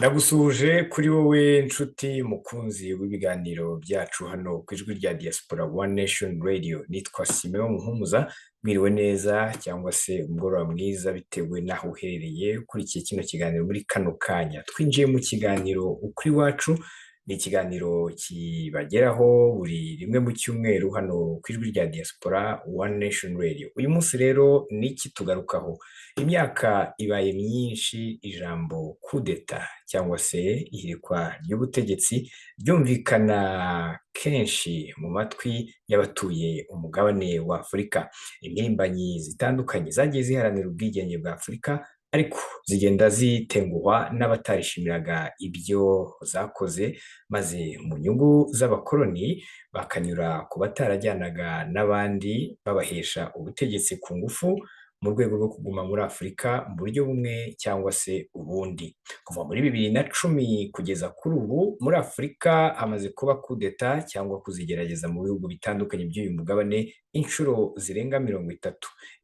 Ndagusuhuje kuri wowe nshuti mukunzi w'ibiganiro byacu hano ku ijwi rya Diaspora One Nation Radio. Nitwa Simeon Muhumuza, mwiriwe neza cyangwa se umugoroba mwiza bitewe n'aho uherereye ukurikiye kino kiganiro muri kano kanya. Twinjiye mu kiganiro Ukuri Iwacu, ni ikiganiro kibageraho buri rimwe mu cyumweru hano ku ijwi rya Diaspora One Nation Radio. Uyu munsi rero ni iki tugarukaho? Imyaka ibaye myinshi ijambo kudeta cyangwa se ihirikwa ry'ubutegetsi ryumvikana kenshi mu matwi y'abatuye umugabane wa Afurika. Impirimbanyi zitandukanye zagiye ziharanira ubwigenge bwa Afurika, ariko zigenda zitenguhwa n'abatarishimiraga ibyo zakoze, maze mu nyungu z'abakoloni bakanyura ku batarajyanaga n'abandi babahesha ubutegetsi ku ngufu mu rwego rwo kuguma muri Afurika mu buryo bumwe cyangwa se ubundi. Kuva muri 2010 kugeza kuri ubu muri Afurika hamaze kuba kudeta cyangwa kuzigerageza mu bihugu bitandukanye by'uyu mugabane inshuro zirenga 30.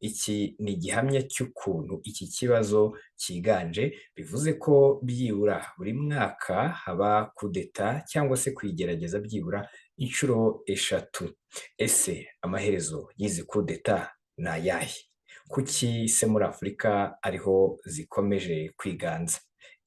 Iki ni igihamya cy'ukuntu iki kibazo cyiganje, bivuze ko byibura buri mwaka haba kudeta cyangwa se kuyigerageza byibura inshuro 3. Ese amaherezo y'izi kudeta ni ayahe? Kuki se muri Afurika ariho zikomeje kwiganza?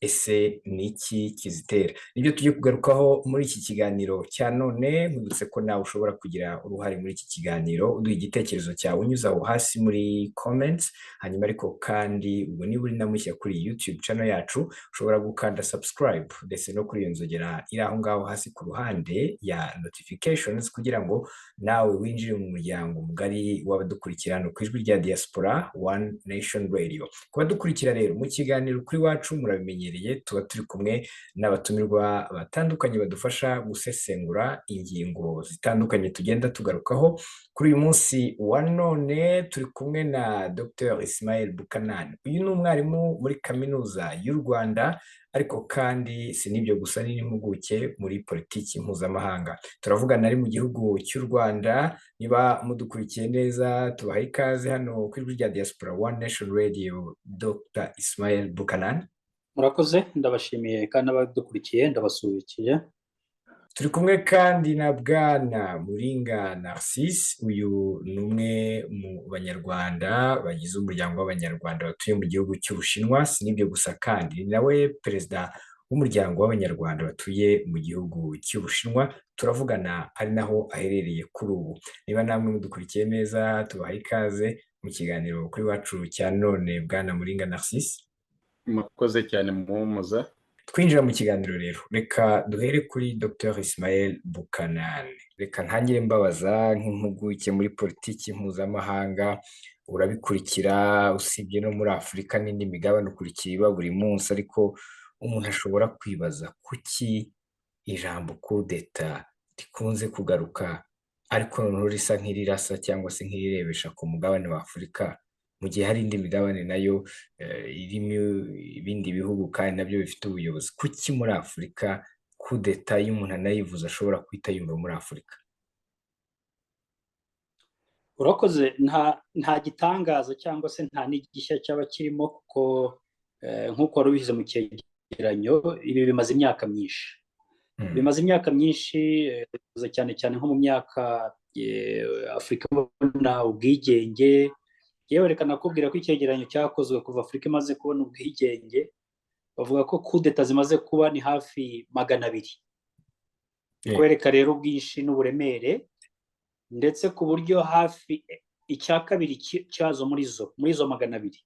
Ese ni iki kizitera? Nibyo tugiye kugarukaho muri iki kiganiro cya none. Nkudutse ko nawe ushobora kugira uruhare muri iki kiganiro, uduha igitekerezo cyawe unyuze aho hasi muri comments. Hanyuma ariko kandi ubwo niba uri na mushya kuri YouTube channel yacu, ushobora gukanda subscribe ndetse no kuri iyo nzogera iri aho ngaho hasi ku ruhande ya notifications, kugira ngo nawe winjire mu muryango mugari w'abadukurikira hano ku ijwi rya Diaspora One Nation Radio. Kuba dukurikira rero mu kiganiro Ukuri Iwacu, murabimenye tuba turi kumwe n'abatumirwa batandukanye badufasha gusesengura ingingo zitandukanye tugenda tugarukaho. Kuri uyu munsi wa none turi kumwe na Dr. Ismael Buchanan. Uyu ni umwarimu muri kaminuza y'u Rwanda, ariko kandi si n'ibyo gusa, ni n'impuguke muri politiki mpuzamahanga. Turavugana ari mu gihugu cy'u Rwanda. Niba mudukurikiye neza, tubaha ikaze hano ku ijwi rya Diaspora One Nation Radio, Dr. Ismael Buchanan. Murakoze, ndabashimiye kandi abadukurikiye ndabasubikiye. Turi kumwe kandi na Bwana Muringa Narcisse. Uyu ni umwe mu banyarwanda bagize umuryango w'abanyarwanda batuye mu gihugu cy'Ubushinwa. Si n'ibyo gusa kandi ni nawe perezida w'umuryango w'abanyarwanda batuye mu gihugu cy'Ubushinwa. Turavugana ari naho aherereye kuri ubu. Niba namwe mudukurikiye neza, tubaha ikaze mu kiganiro Kuri Iwacu cya none, Bwana Muringa Narcisse. Murakoze cyane Muhumuza. Twinjira mu kiganiro rero, reka duhere kuri Dr. Ismael Buchanan. Reka ntangire mbabaza nk'impuguke muri politiki mpuzamahanga, urabikurikira usibye no muri Afurika n'indi migabane ukurikira iba buri munsi, ariko umuntu ashobora kwibaza kuki ijambo kudeta rikunze kugaruka ariko noneho risa nk'irirasa cyangwa se nk'irirebesha ku mugabane wa Afurika, mu gihe hari indi migabane nayo irimo ibindi bihugu kandi nabyo bifite ubuyobozi. Kuki muri Afurika kudeta iyo umuntu anayivuze ashobora kwita yumva muri Afurika? Urakoze, nta gitangaza cyangwa se nta n'igishya cyaba kirimo, kuko nk'uko wari ubivuze mu cyegeranyo, ibi bimaze imyaka myinshi. Bimaze imyaka myinshi, cyane cyane nko mu myaka Afurika ibona ubwigenge. Yewe reka nakubwira ko icyegeranyo cyakozwe kuva Afurika imaze kubona ubwigenge, bavuga ko kudeta zimaze kuba ni hafi 200. Kwereka rero ubwinshi n'uburemere, ndetse ku buryo hafi icya kabiri cyazo muri zo 200,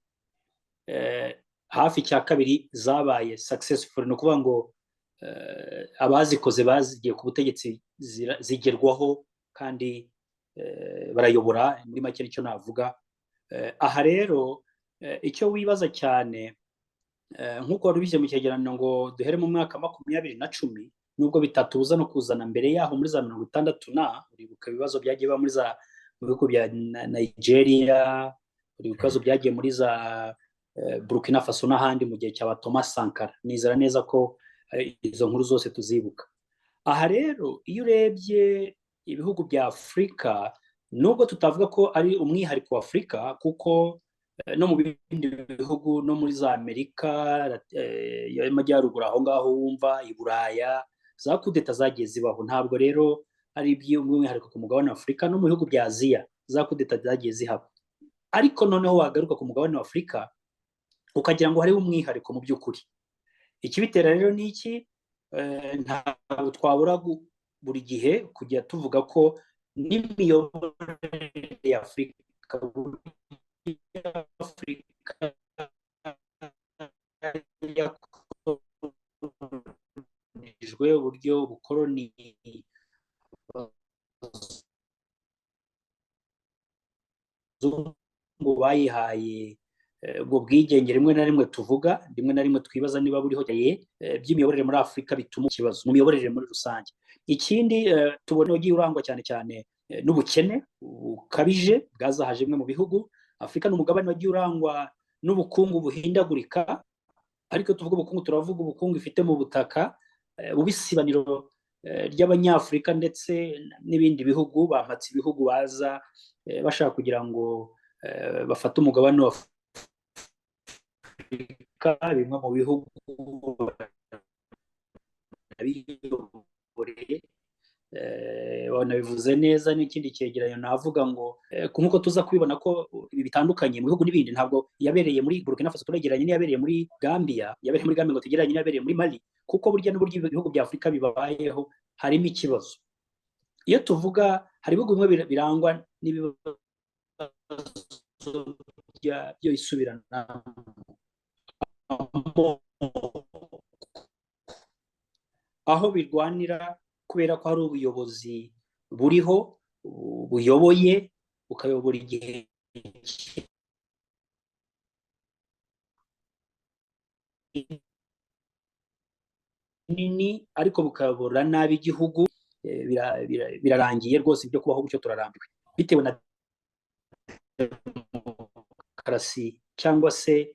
hafi icya kabiri zabaye successful. Ni ukuvuga ngo abazikoze bazigiye ku butegetsi zigerwaho kandi barayobora. Muri make nicyo navuga. Aha rero icyo wibaza cyane, nk'uko wari ubivuze mu cyegeranyo ngo duhere mu mwaka 2010, nubwo bitatubuza no kuzana mbere yaho muri za 60. Uribuka ibibazo byagiye biba muri za mu bihugu bya Nigeria, ibibazo byagiye muri za Burkina Faso n'ahandi mu gihe cya Thomas Sankara. Nizera neza ko izo nkuru zose tuzibuka. Aha rero iyo urebye ibihugu bya Afurika, nubwo tutavuga ko ari umwihariko wa Afurika, kuko no mu bindi bihugu no muri za Amerika y'amajyaruguru aho ngaho wumva i Buraya za kudeta zagiye zibaho. Ntabwo rero ari iby'umwihariko ku mugabane wa Afurika, no mu bihugu bya Aziya za kudeta zagiye zihaba. Ariko noneho wagaruka ku mugabane wa Afurika ukagira ngo hariho umwihariko mu by'ukuri. Ikibitera rero ni iki? Ntabwo twabura buri gihe kujya tuvuga ko n'imiyoborere ya Afurika yakoronijwe uburyo bukoroni ngo bayihaye ubwo bwigenge rimwe na rimwe tuvuga, rimwe na rimwe twibaza niba buriho by'imiyoborere muri Afurika bituma ikibazo mu miyoborere muri rusange. Ikindi tubona ugiye urangwa cyane cyane n'ubukene bukabije bwazahaje bimwe mu bihugu. Afurika ni umugabane wagiye urangwa n'ubukungu buhindagurika, ariko tuvuga ubukungu turavuga ubukungu ifite mu butaka bubisibaniro ry'Abanyafurika ndetse n'ibindi bihugu bampatse ibihugu baza bashaka kugira ngo bafate umugabane wa Afurika. Bimwe mu bihugu banabivuze neza. N'ikindi cyegeranyo navuga ngo nk'uko tuza kubibona ko ibi bitandukanye mu bihugu n'ibindi, ntabwo yabereye muri Burkina Faso turegeranye n'iyabereye muri Gambia, yabereye muri Gambia ngo tugereranye n'iyabereye muri Mali, kuko burya n'uburyo ibihugu bya Afurika bibayeho harimo ikibazo. Iyo tuvuga hari ibihugu bimwe birangwa n'ibibazo byo isubirana aho birwanira kubera ko hari ubuyobozi buriho buyoboye bukayobora igihe kinini, ariko bukayobora nabi igihugu. Birarangiye rwose ibyo kubaho gutyo, turarambiwe bitewe na demokarasi cyangwa se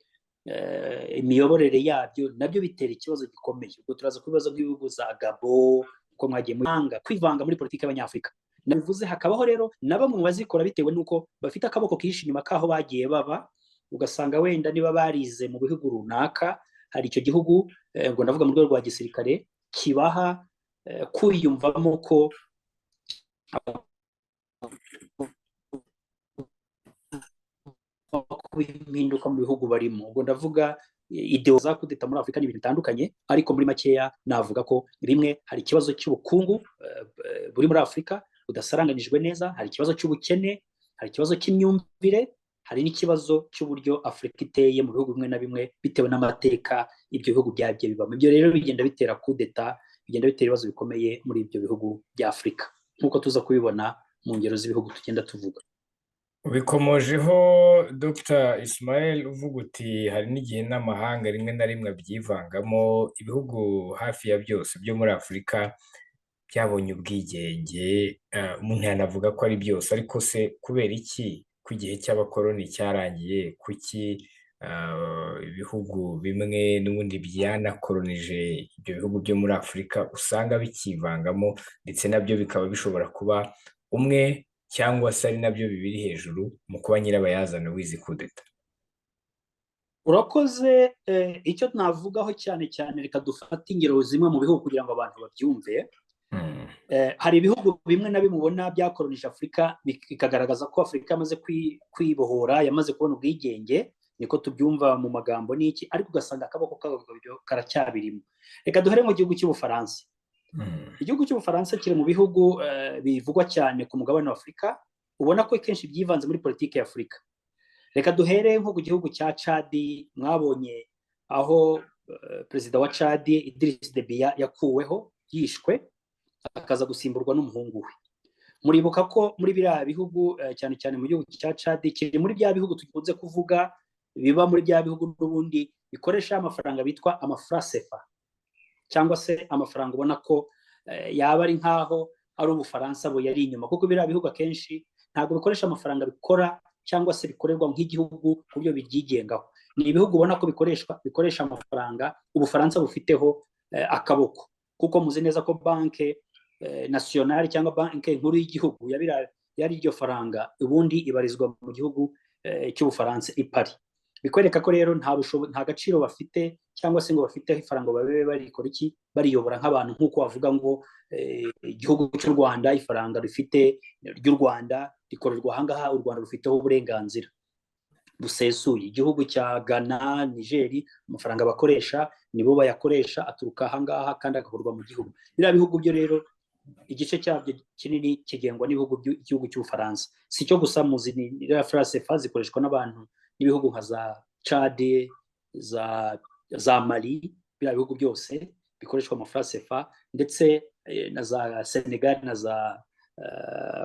imiyoborere yabyo, nabyo bitera ikibazo gikomeye. Ubwo turaza ku bibazo by'ibihugu za Gabo, uko mwagiye kwivanga muri politiki y'Abanyafurika. Nabivuze hakabaho rero na bamwe mu bazikora bitewe n'uko bafite akaboko kihishe inyuma k'aho bagiye baba. Ugasanga wenda niba barize mu bihugu runaka, hari icyo gihugu ngo ndavuga mu rwego rwa gisirikare kibaha kwiyumvamo ko impinduka mu bihugu barimo. Ubwo ndavuga ideo za kudeta muri Afurika n'ibintu bitandukanye, ariko muri makeya navuga ko rimwe hari ikibazo cy'ubukungu buri muri Afurika budasaranganijwe neza, hari ikibazo cy'ubukene, hari ikibazo cy'imyumvire, hari n'ikibazo cy'uburyo Afurika iteye mu bihugu bimwe na bimwe bitewe n'amateka ibyo bihugu byagiye bibamo. Ibyo rero bigenda bitera kudeta, bigenda bitera ibibazo bikomeye muri ibyo bihugu bya Afurika, nk'uko tuza kubibona mu ngero z'ibihugu tugenda tuvuga. Ubikomojeho Dr. Ismail uvuga uti hari n'igihe n'amahanga rimwe na rimwe abyivangamo. Ibihugu hafi ya byose byo muri Afurika byabonye ubwigenge, umuntu yanavuga ko ari byose, ariko se kubera iki ko igihe cy'abakoloni cyarangiye? Kuki ibihugu bimwe n'ubundi byanakolonije ibyo bihugu byo muri Afurika usanga bikivangamo, ndetse nabyo bikaba bishobora kuba umwe cyangwa se ari nabyo bibiri hejuru mu kuba nyirabayazana w'izi kudeta? Urakoze. Icyo navugaho cyane cyane, reka dufate ingero zimwe mu bihugu kugira ngo abantu babyumve. Hari ibihugu bimwe na bimwe ubona byakolonije Afurika bikagaragaza ko Afurika yamaze kwibohora, yamaze kubona ubwigenge, niko tubyumva mu magambo n'iki, ariko ugasanga akaboko karacyabirimo. Reka duhere mu gihugu cy'Ubufaransa. Igihugu cy'Ubufaransa kiri mu bihugu bivugwa cyane ku mugabane wa Afurika, ubona ko kenshi byivanze muri politiki ya Afurika. Reka duhere nko ku gihugu cya Chad. Mwabonye aho perezida wa Chad Idriss Deby yakuweho, yishwe, akaza gusimburwa n'umuhungu we. Muribuka ko muri biriya bihugu cyane cyane mu gihugu cya Chad kiri muri bya bihugu tukunze kuvuga biba muri bya bihugu n'ubundi bikoresha amafaranga bitwa amafrasefa, cyangwa se amafaranga ubona ko yaba ari nkaho ari Ubufaransa bo yari inyuma, kuko biriya bihugu akenshi ntabwo bikoresha amafaranga bikora cyangwa se bikorerwa nk'igihugu ku buryo bibyigengaho. Ni ibihugu ubona ko bikoresha amafaranga Ubufaransa bufiteho akaboko, kuko muzi neza ko banke nationale cyangwa banke nkuru y'igihugu yari iryo faranga ubundi ibarizwa mu gihugu cy'Ubufaransa i Paris. Bikwereka ko rero nta gaciro bafite cyangwa se ngo bafite ifaranga babe barikora iki bariyobora nk'abantu nk'uko bavuga ngo igihugu cy'u Rwanda ifaranga rifite ry'u Rwanda rikorerwa ahangaha, u Rwanda rufiteho uburenganzira busesuye. Igihugu cya Ghana, Niger, amafaranga bakoresha nibo bayakoresha, aturuka ahangaha kandi agakorwa mu gihugu. Biriya bihugu byo rero igice cyabyo kinini kigengwa n'igihugu cy'Ubufaransa. Si cyo gusa muzi ni francs CFA zikoreshwa n'abantu n'ibihugu nka za Chad, za Mali, biriya bihugu byose bikoreshwa mu francs CFA, ndetse na za Senegal na za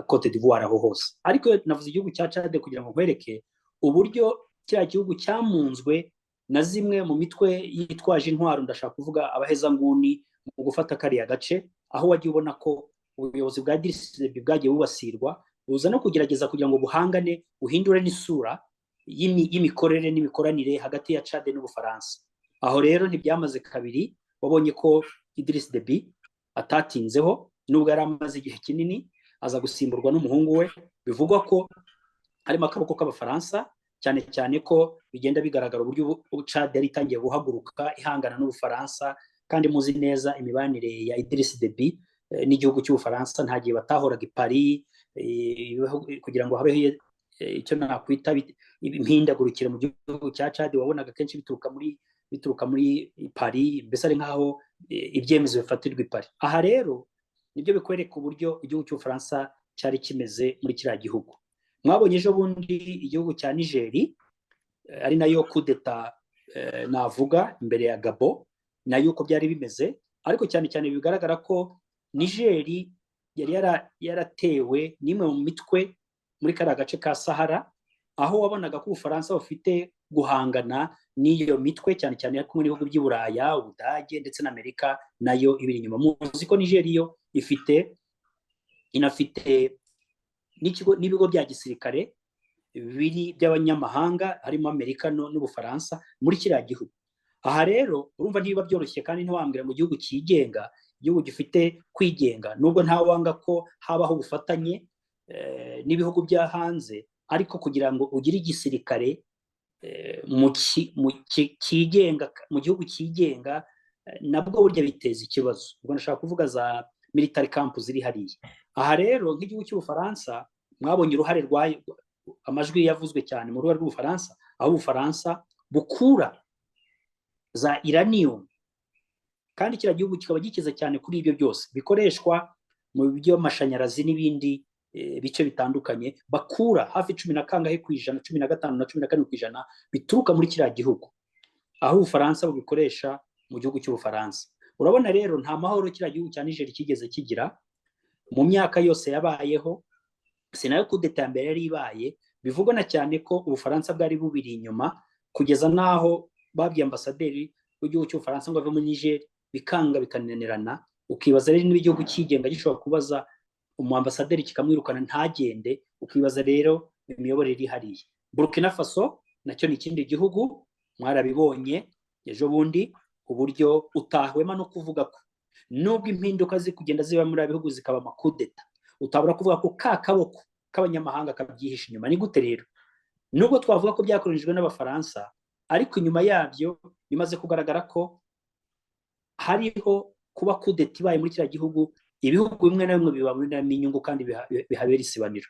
Cote d'Ivoire aho hose. Ariko navuze igihugu cya Chad kugira ngo nkwereke uburyo kiriya gihugu cyamunzwe na zimwe mu mitwe yitwaje intwaro, ndashaka kuvuga abahezanguni mu gufata kariya gace, aho wagiye ubona ko ubuyobozi bwa DCB bwagiye bubasirwa, buza no kugerageza kugira ngo buhangane, buhindure n'isura y'imikorere n'imikoranire hagati ya Chad n'Ubufaransa. Aho rero ntibyamaze kabiri, wabonye ko Idriss Déby atatinzeho, nubwo yari amaze igihe kinini, aza gusimburwa n'umuhungu we. Bivugwa ko harimo akaboko k'Abafaransa, cyane cyane ko bigenda bigaragara uburyo Chad yari itangiye guhaguruka ihangana n'Ubufaransa, kandi muzi neza imibanire ya Idriss Déby n'igihugu cy'Ubufaransa nta gihe batahoraga i Paris kugira ngo habeho icyo nakwita impindagurikire mu gihugu cya Chad. Wabonaga kenshi bituruka muri Paris, mbese ari nk'aho ibyemezo bifatirwa i Paris. Aha rero nibyo bikwereka uburyo igihugu cy'Ubufaransa cyari kimeze muri kiriya gihugu. Mwabonye ejo bundi igihugu cya Niger, ari nayo coup d'etat navuga imbere ya Gabon, nayo uko byari bimeze, ariko cyane cyane bigaragara ko Niger yari yaratewe n'imwe mu mitwe muri kariya gace ka Sahara, aho wabonaga ko Ubufaransa bufite guhangana n'iyo mitwe, cyane cyane kumwe n'ibihugu by'i Buraya, Ubudage ndetse na Amerika nayo ibiri inyuma. Muzi ko Niger yo inafite n'ibigo bya gisirikare biri by'abanyamahanga, harimo Amerika n'Ubufaransa muri kiriya gihugu. Aha rero urumva ntibiba byoroshye, kandi ntiwambwira mu gihugu cyigenga, igihugu gifite kwigenga, nubwo ntawanga ko habaho ubufatanye n'ibihugu bya hanze, ariko kugira ngo ugire igisirikare mu gihugu cyigenga nabwo burya biteza ikibazo. Ubwo nashaka kuvuga za military camp ziri hariya. Aha rero nk'igihugu cy'Ubufaransa, mwabonye uruhare amajwi yavuzwe cyane mu ruhare rw'Ubufaransa, aho Ubufaransa bukura za uranium, kandi kiriya gihugu kikaba gikize cyane kuri ibyo byose bikoreshwa mu by'amashanyarazi n'ibindi bice bitandukanye. Bakura hafi 15%, 15 na 14% bituruka muri kiriya gihugu, aho Ubufaransa bubikoresha mu gihugu cy'Ubufaransa. Urabona rero nta mahoro kiriya gihugu cya Niger kigeze kigira mu myaka yose yabayeho. Sinayo coup d'etat mbere yari ibaye, bivugana cyane ko Ubufaransa bwari bubiri inyuma, kugeza naho babwiye ambasaderi w'igihugu cy'Ubufaransa ngo ave muri Niger, bikanga bikananirana. Ukibaza rero niba igihugu cyigenga gishobora kubaza umuambasaderi kikamwirukana ntagende, ukibaza rero imiyoborere iri hariya. Burkina Faso nacyo ni ikindi gihugu, mwarabibonye ejo bundi uburyo utahwema no kuvuga ko nubwo impinduka kugenda ziba muri bihugu zikaba coup d'etat, utabura kuvuga ko kaboko k'abanyamahanga kabyihisha inyuma. Ni gute rero? Nubwo twavuga ko byakoronijwe n'Abafaransa, ariko inyuma yabyo bimaze kugaragara ko hariho kuba coup d'etat ibaye muri kiriya gihugu, ibihugu bimwe na bimwe bibabonamo inyungu kandi bihabera isibaniro.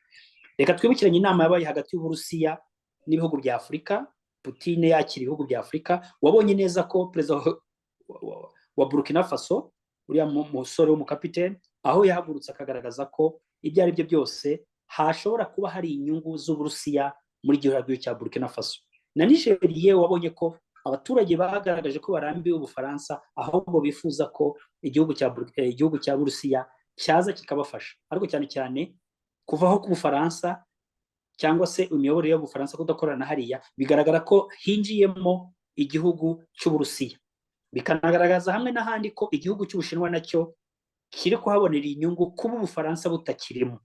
Reka twibukiranye inama yabaye hagati y'Uburusiya n'ibihugu bya Afurika, Putin yakira ibihugu bya Afurika. Wabonye neza ko perezida wa Burkina Faso, uriya musore w'umukapiteni, aho yahagurutse akagaragaza ko ibyo ari byo byose hashobora kuba hari inyungu z'Uburusiya muri gihugu cya Burkina Faso. Na Niger wabonye ko abaturage bagaragaje ko barambiwe Ubufaransa, ahubwo bifuza ko igihugu cya Burusiya cyaza kikabafasha. Ariko cyane cyane kuvaho ku Bufaransa cyangwa se imiyoborere y'Ubufaransa kudakorana hariya, bigaragara ko hinjiyemo igihugu cy'Uburusiya. Bikanagaragaza hamwe n'ahandi ko igihugu cy'Ubushinwa nacyo kiri kuhabonera inyungu kuba Ubufaransa butakirimo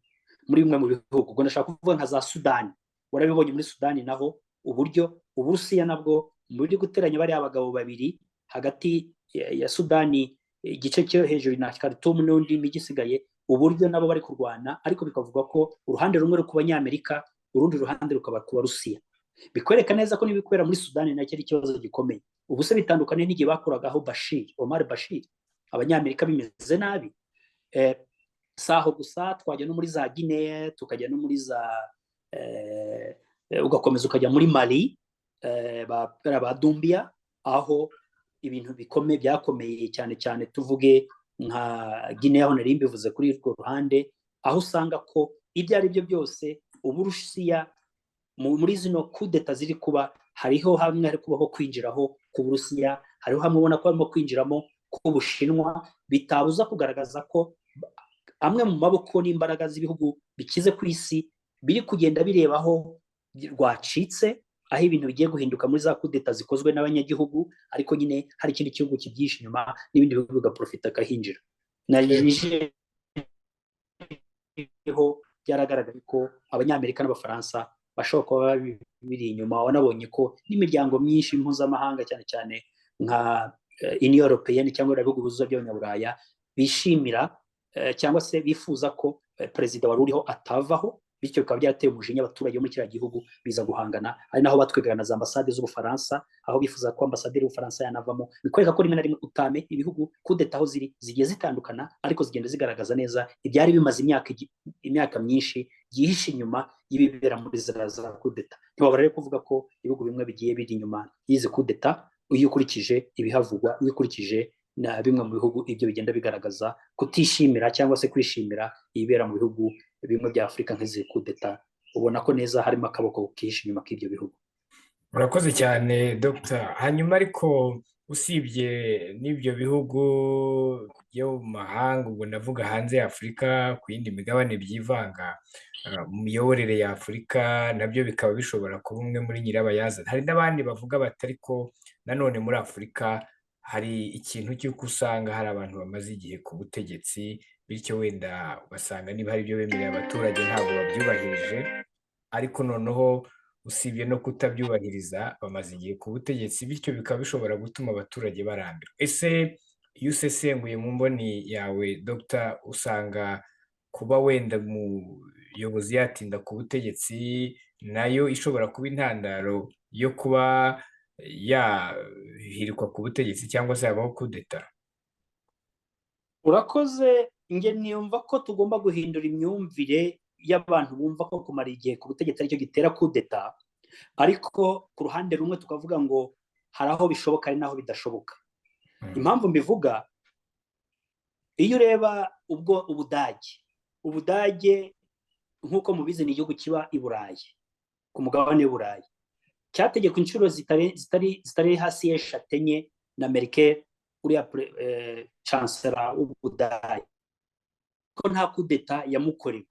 muri bimwe mu bihugu. Ubwo ndashaka kuvuga nka za Sudani. Warabibonye muri Sudani naho uburyo Uburusiya nabwo muri guteranya bari abagabo babiri hagati ya Sudani, igice cyo hejuru na Khartoum n'undi migisigaye, uburyo nabo bari kurwana, ariko bikavuga ko uruhande rumwe rukubanya Amerika, urundi ruhande rukaba ku Burusiya. bikwereka neza ko n'ibikorera muri Sudani nacyo ari ikibazo gikomeye. Ubu se bitandukanye n'igihe bakuragaho Omar Bashir, abanyamerika bimeze nabi. Saho gusa twajya no muri za Guinea, tukajya no muri za ugakomeza ukajya muri Mali, ba Dumbia, aho ibintu bikomeye byakomeye cyane cyane tuvuge nka Guinea aho nari mbivuze kuri urwo ruhande, aho usanga ko ibyo ari byo byose Uburusiya muri zino kudeta ziri kuba hariho hamwe hari kubaho kwinjiraho ku Burusiya, hariho hamwe ubona ko harimo kwinjiramo ku Bushinwa, bitabuza kugaragaza ko amwe mu maboko n'imbaraga z'ibihugu bikize ku isi biri kugenda birebaho rwacitse, aho ibintu bigiye guhinduka muri za kudeta zikozwe n'abanyagihugu, ariko nyine hari ikindi gihugu kibyihishe inyuma n'ibindi bihugu bigaprofita akahinjira. Byaragaragaye ko abanyamerika n'abafaransa bashobora kuba biri inyuma. Wanabonye ko n'imiryango myinshi mpuzamahanga cyane cyane nka Union Européenne cyangwa ibihugu bihuza by'abanyaburaya bishimira cyangwa se bifuza ko perezida wari uriho atavaho, bityo bikaba byateye umujinya abaturage bo muri kiriya gihugu biza guhangana. ari naho batwegana na za ambasade z'Ubufaransa, aho bifuza ko ambasaderi w'Ubufaransa yanavamo. Bikwereka ko rimwe na rimwe utame ibihugu kudeta aho zigiye zitandukana, ariko zigenda zigaragaza neza ibyari bimaze imyaka myinshi yihishe inyuma y'ibibera muri za kudeta. Ntiwabura rero kuvuga ko ibihugu bimwe bigiye biri inyuma y'izi kudeta, iyo ukurikije ibihavugwa, iyo ukurikije na bimwe mu bihugu ibyo bigenda bigaragaza kutishimira cyangwa se kwishimira ibibera mu bihugu bimwe bya Afurika nk'izi kudeta. Ubona ko neza harimo akaboko kihishe inyuma k'ibyo bihugu. Murakoze cyane Dr. Hanyuma ariko usibye n'ibyo bihugu byo mu mahanga, ubwo ndavuga hanze ya Afurika, ku yindi migabane byivanga mu miyoborere ya Afurika, nabyo bikaba bishobora kuba umwe muri nyirabayazana. Hari n'abandi bavuga batari ko nanone muri Afurika hari ikintu cy'uko usanga hari abantu bamaze igihe ku butegetsi, bityo wenda ugasanga niba hari ibyo bemereye abaturage ntabwo babyubahirije, ariko noneho usibye no kutabyubahiriza bamaze igihe ku butegetsi, bityo bikaba bishobora gutuma abaturage barambirwa. Ese iyo usesenguye mu mboni yawe Dr. usanga kuba wenda umuyobozi yatinda ku butegetsi nayo ishobora kuba intandaro yo kuba yahirikwa ku butegetsi cyangwa se habaho kudeta? Urakoze. Nge niyumva ko tugomba guhindura imyumvire y'abantu bumva ko kumara igihe ku butegetsi aricyo gitera kudeta, ariko ku ruhande rumwe tukavuga ngo hari aho bishoboka ari naho bidashoboka. Impamvu mbivuga, iyo ureba ubwo Ubudage nk'uko mubizi ni igihugu kiba i Burayi, ku mugabane w'Uburayi, cyategeka inshuro zitari hasi y'eshatu enye na Merkel, uriya chancellor w'Ubudage, ko nta kudeta yamukorewe.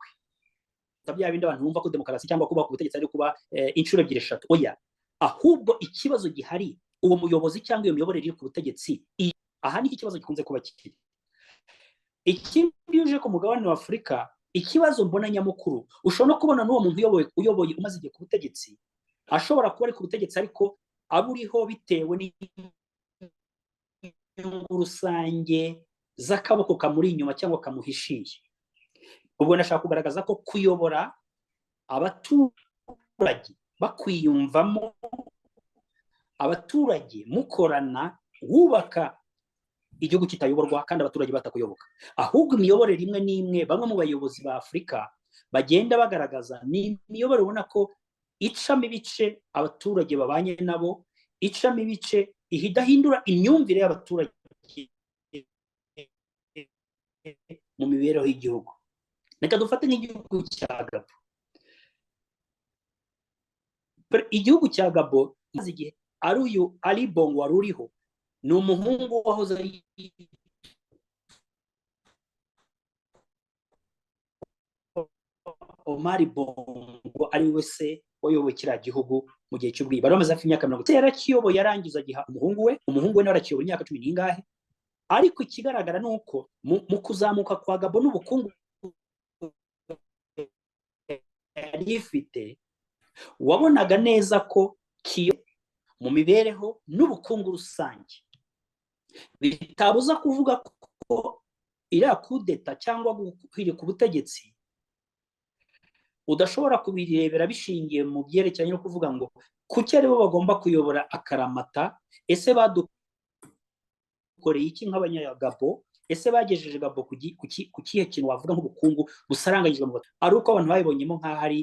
Bya bindi abantu bumva ko demokarasi cyangwa kuba ku butegetsi ari kuba inshuro ebyiri eshatu, oya. Ahubwo ikibazo gihari, uwo muyobozi cyangwa iyo miyoborere iri ku butegetsi, aha ni ikibazo gikunze kuba kiri. Ikindi uje ku mugabane wa Afurika, ikibazo mbona nyamukuru, ushobora no kubona n'uwo muntu uyoboye umaze igihe ku butegetsi, ashobora kuba ari ku butegetsi ariko aburiho bitewe n'inyungu rusange z'akaboko kamuri inyuma cyangwa kamuhishiye. Ubwo nashaka kugaragaza ko kuyobora abaturage bakwiyumvamo, abaturage mukorana, wubaka igihugu kitayoborwa kandi abaturage batakuyoboka. Ahubwo imiyoborere imwe n'imwe bamwe mu bayobozi ba Afurika bagenda bagaragaza ni imiyoborere ubona ko icamo ibice abaturage babanye nabo, icamo ibice ihindura imyumvire y'abaturage mu mibereho y'igihugu. Reka dufate nk'igihugu cya Gabo. Igihugu cya Gabo maze igihe ari uyu Ali Bongo wari uriho, ni umuhungu wahoze ari Omar Bongo, ari we se wayoboye kiriya gihugu mu gihe cy'ubwiza. Bari bamaze hafi imyaka 40 yarakiyoboye, yarangiza agiha umuhungu we nawe arakiyobora imyaka 10 n'ingahe. Ariko ikigaragara ni uko mu kuzamuka kwa Gabo n'ubukungu yari ifite, wabonaga neza ko mu mibereho n'ubukungu rusange bitabuza kuvuga ko iriya kudeta cyangwa guhirika ku butegetsi udashobora kubirebera bishingiye mu byerekeranye no kuvuga ngo kuki aribo bagomba kuyobora akaramata? Ese badukoreye iki nk'abanyagabo? Ese bagejeje Gabo ku kihe kintu wavuga nk'ubukungu busaranganyijwe mu baturage? Ari uko abantu babibonyemo nk'aho ari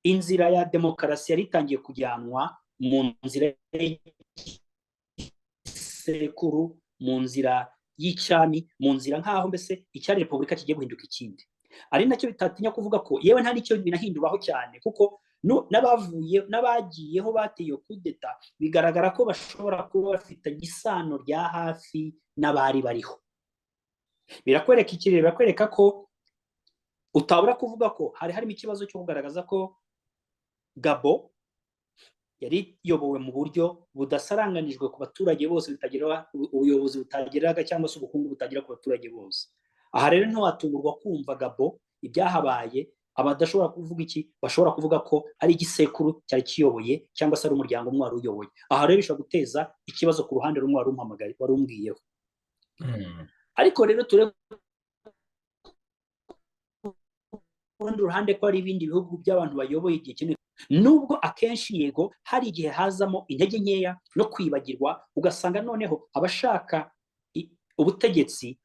inzira ya demokarasi yari itangiye kujyanwa mu nzira sekuru, mu nzira y'icami, mu nzira nk'aho mbese icyari repubulika kigiye guhinduka ikindi. Ari nacyo bitatinya kuvuga ko yewe nta n'icyo binahinduraho cyane, kuko n'abagiyeho bateye kudeta bigaragara ko bashobora kuba bafitanye isano rya hafi n'abari bariho. Birakwereka iki? Birakwereka ko utabura kuvuga ko hari harimo ikibazo cyo kugaragaza ko Gabo yari iyobowe mu buryo budasaranganijwe ku baturage bose, bitagira ubuyobozi butageraga cyangwa se ubukungu butagera ku baturage bose. Aha rero ntiwatungurwa kumva Gabo ibyahabaye abadashobora kuvuga iki, bashobora kuvuga ko ari igisekuru cyari kiyoboye cyangwa se ari umuryango umwe wari uyoboye. Aha rero bishobora guteza ikibazo ku ruhande rumwe wari umpamagaye, wari umbwiyeho. Ariko rero turebe urundi ruhande ko hari ibindi bihugu by'abantu bayoboye igihe kinini, nubwo akenshi yego hari igihe hazamo intege nkeya no kwibagirwa, ugasanga noneho abashaka ubutegetsi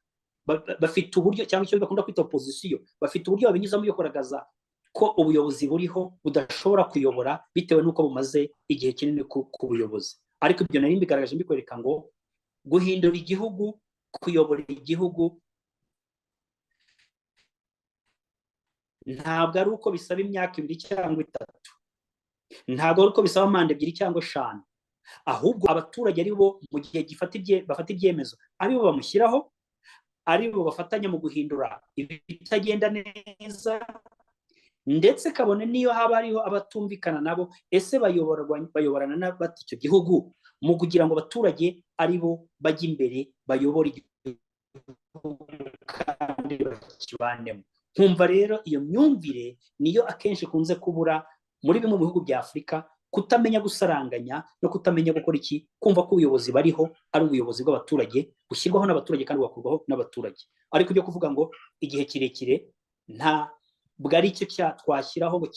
bafite uburyo, cyangwa icyo bakunda kwita opozisiyo, bafite uburyo babinyuzamo byo kugaragaza ko ubuyobozi buriho budashobora kuyobora bitewe n'uko bumaze igihe kinini ku buyobozi. Ariko ibyo nari mbigaragaje mbikwereka ngo guhindura igihugu, kuyobora igihugu ntabwo ari uko bisaba imyaka 2 cyangwa 3, ntabwo ari uko bisaba manda 2 cyangwa 5, ahubwo abaturage ari bo mu gihe bafata ibyemezo ari bo bamushyiraho, ari bo bafatanya mu guhindura ibitagenda neza, ndetse kabone niyo haba hariho abatumvikana nabo, ese bayoborana n'abati icyo gihugu mu kugira ngo abaturage ari bo bajya imbere bayobora igihugu kandi bakibanemo. Nkumva rero iyo myumvire niyo akenshi kunze kubura muri bimwe mu bihugu bya Afurika, kutamenya gusaranganya no kutamenya gukora iki, kumva ko ubuyobozi bariho ari ubuyobozi bw'abaturage bushyirwaho n'abaturage kandi bugakorwaho n'abaturage. Ariko ibyo kuvuga ngo igihe kirekire ntabwo ari cyo twashyiraho ngo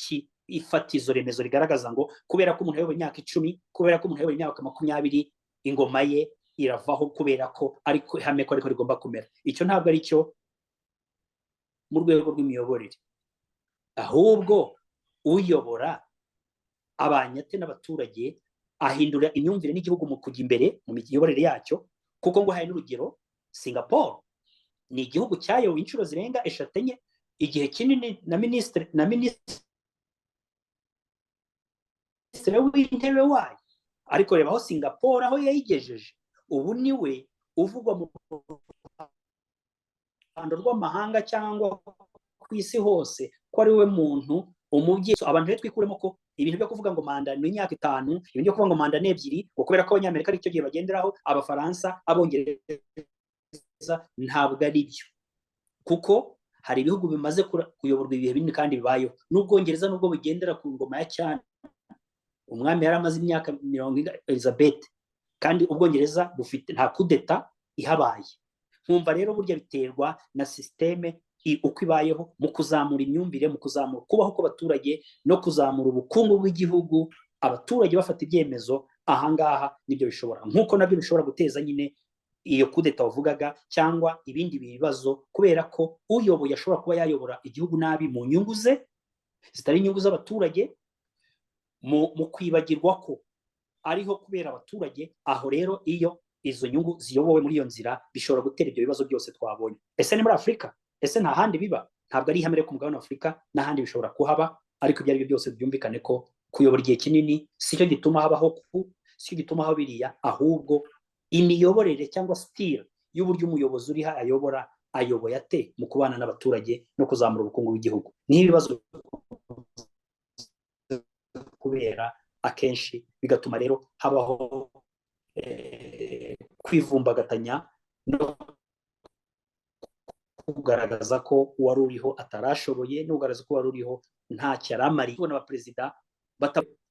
ifatizo remezo rigaragaza ngo kubera ko umuntu ayoboye imyaka 10, kubera ko umuntu ayoboye imyaka 20, ingoma ye iravaho kubera ko ariko ihame ko ariko rigomba kumera. Icyo ntabwo ari cyo mu rwego rw'imiyoborere, ahubwo uyobora abanyate n'abaturage ahindura imyumvire n'igihugu mu kujya imbere mu miyoborere yacyo. Kuko ngo hari n'urugero, Singapore ni igihugu cyayobowe inshuro zirenga 3 enye igihe kinini na minisitiri w'intebe wayo, ariko reba aho Singapore aho yayigejeje. Ubu niwe uvugwa mu ruhando rw'amahanga cyangwa ku isi hose ko ari we muntu umubyeyi. Abantu rero twikuremo ko ibintu byo kuvuga ngo manda ni imyaka 5, ibintu byo kuvuga ngo manda ni 2, ngo kubera ko abanyamerika aricyo gihe bagenderaho, abafaransa, abongereza, ntabwo ari byo. Kuko hari ibihugu bimaze kuyoborwa ibihe binini kandi bibayeho. N'Ubwongereza nubwo bugendera ku ngoma ya cyane, umwami yari amaze imyaka 70 Elizabeth, kandi Ubwongereza bufite nta kudeta ihabaye. Nkumva rero burya biterwa na systeme uko ibayeho mu kuzamura imyumvire, mu kuzamura kubaho kw'abaturage no kuzamura ubukungu bw'igihugu, abaturage bafata ibyemezo. Ahangaha nibyo bishobora, nk'uko nabyo bishobora guteza nyine iyo kudeta wavugaga cyangwa ibindi bibazo, kubera ko uyoboye ashobora kuba yayobora igihugu nabi mu nyungu ze zitari inyungu z'abaturage, mu kwibagirwa ko ariho kubera abaturage. Aho rero iyo izo nyungu ziyobowe muri iyo nzira bishobora gutera ibyo bibazo byose twabonye. Ese ni muri Afurika? Ese nta handi biba? Ntabwo ari ihame ryo ku mugabane wa Afurika, n'ahandi bishobora kuhaba. Ariko ibyo ari byo byose byumvikane ko kuyobora igihe kinini si cyo gituma habaho si cyo gituma habaho biriya, ahubwo imiyoborere cyangwa style y'uburyo umuyobozi uriho ayoboye ate mu kubana n'abaturage no kuzamura ubukungu bw'igihugu. N'ibibazo kubera akenshi bigatuma rero habaho kwivumbagatanya no kugaragaza ko uwari uriho atarashoboye, no kugaragaza ko uwari uriho ntacyo yari amariye. Ubona abaperezida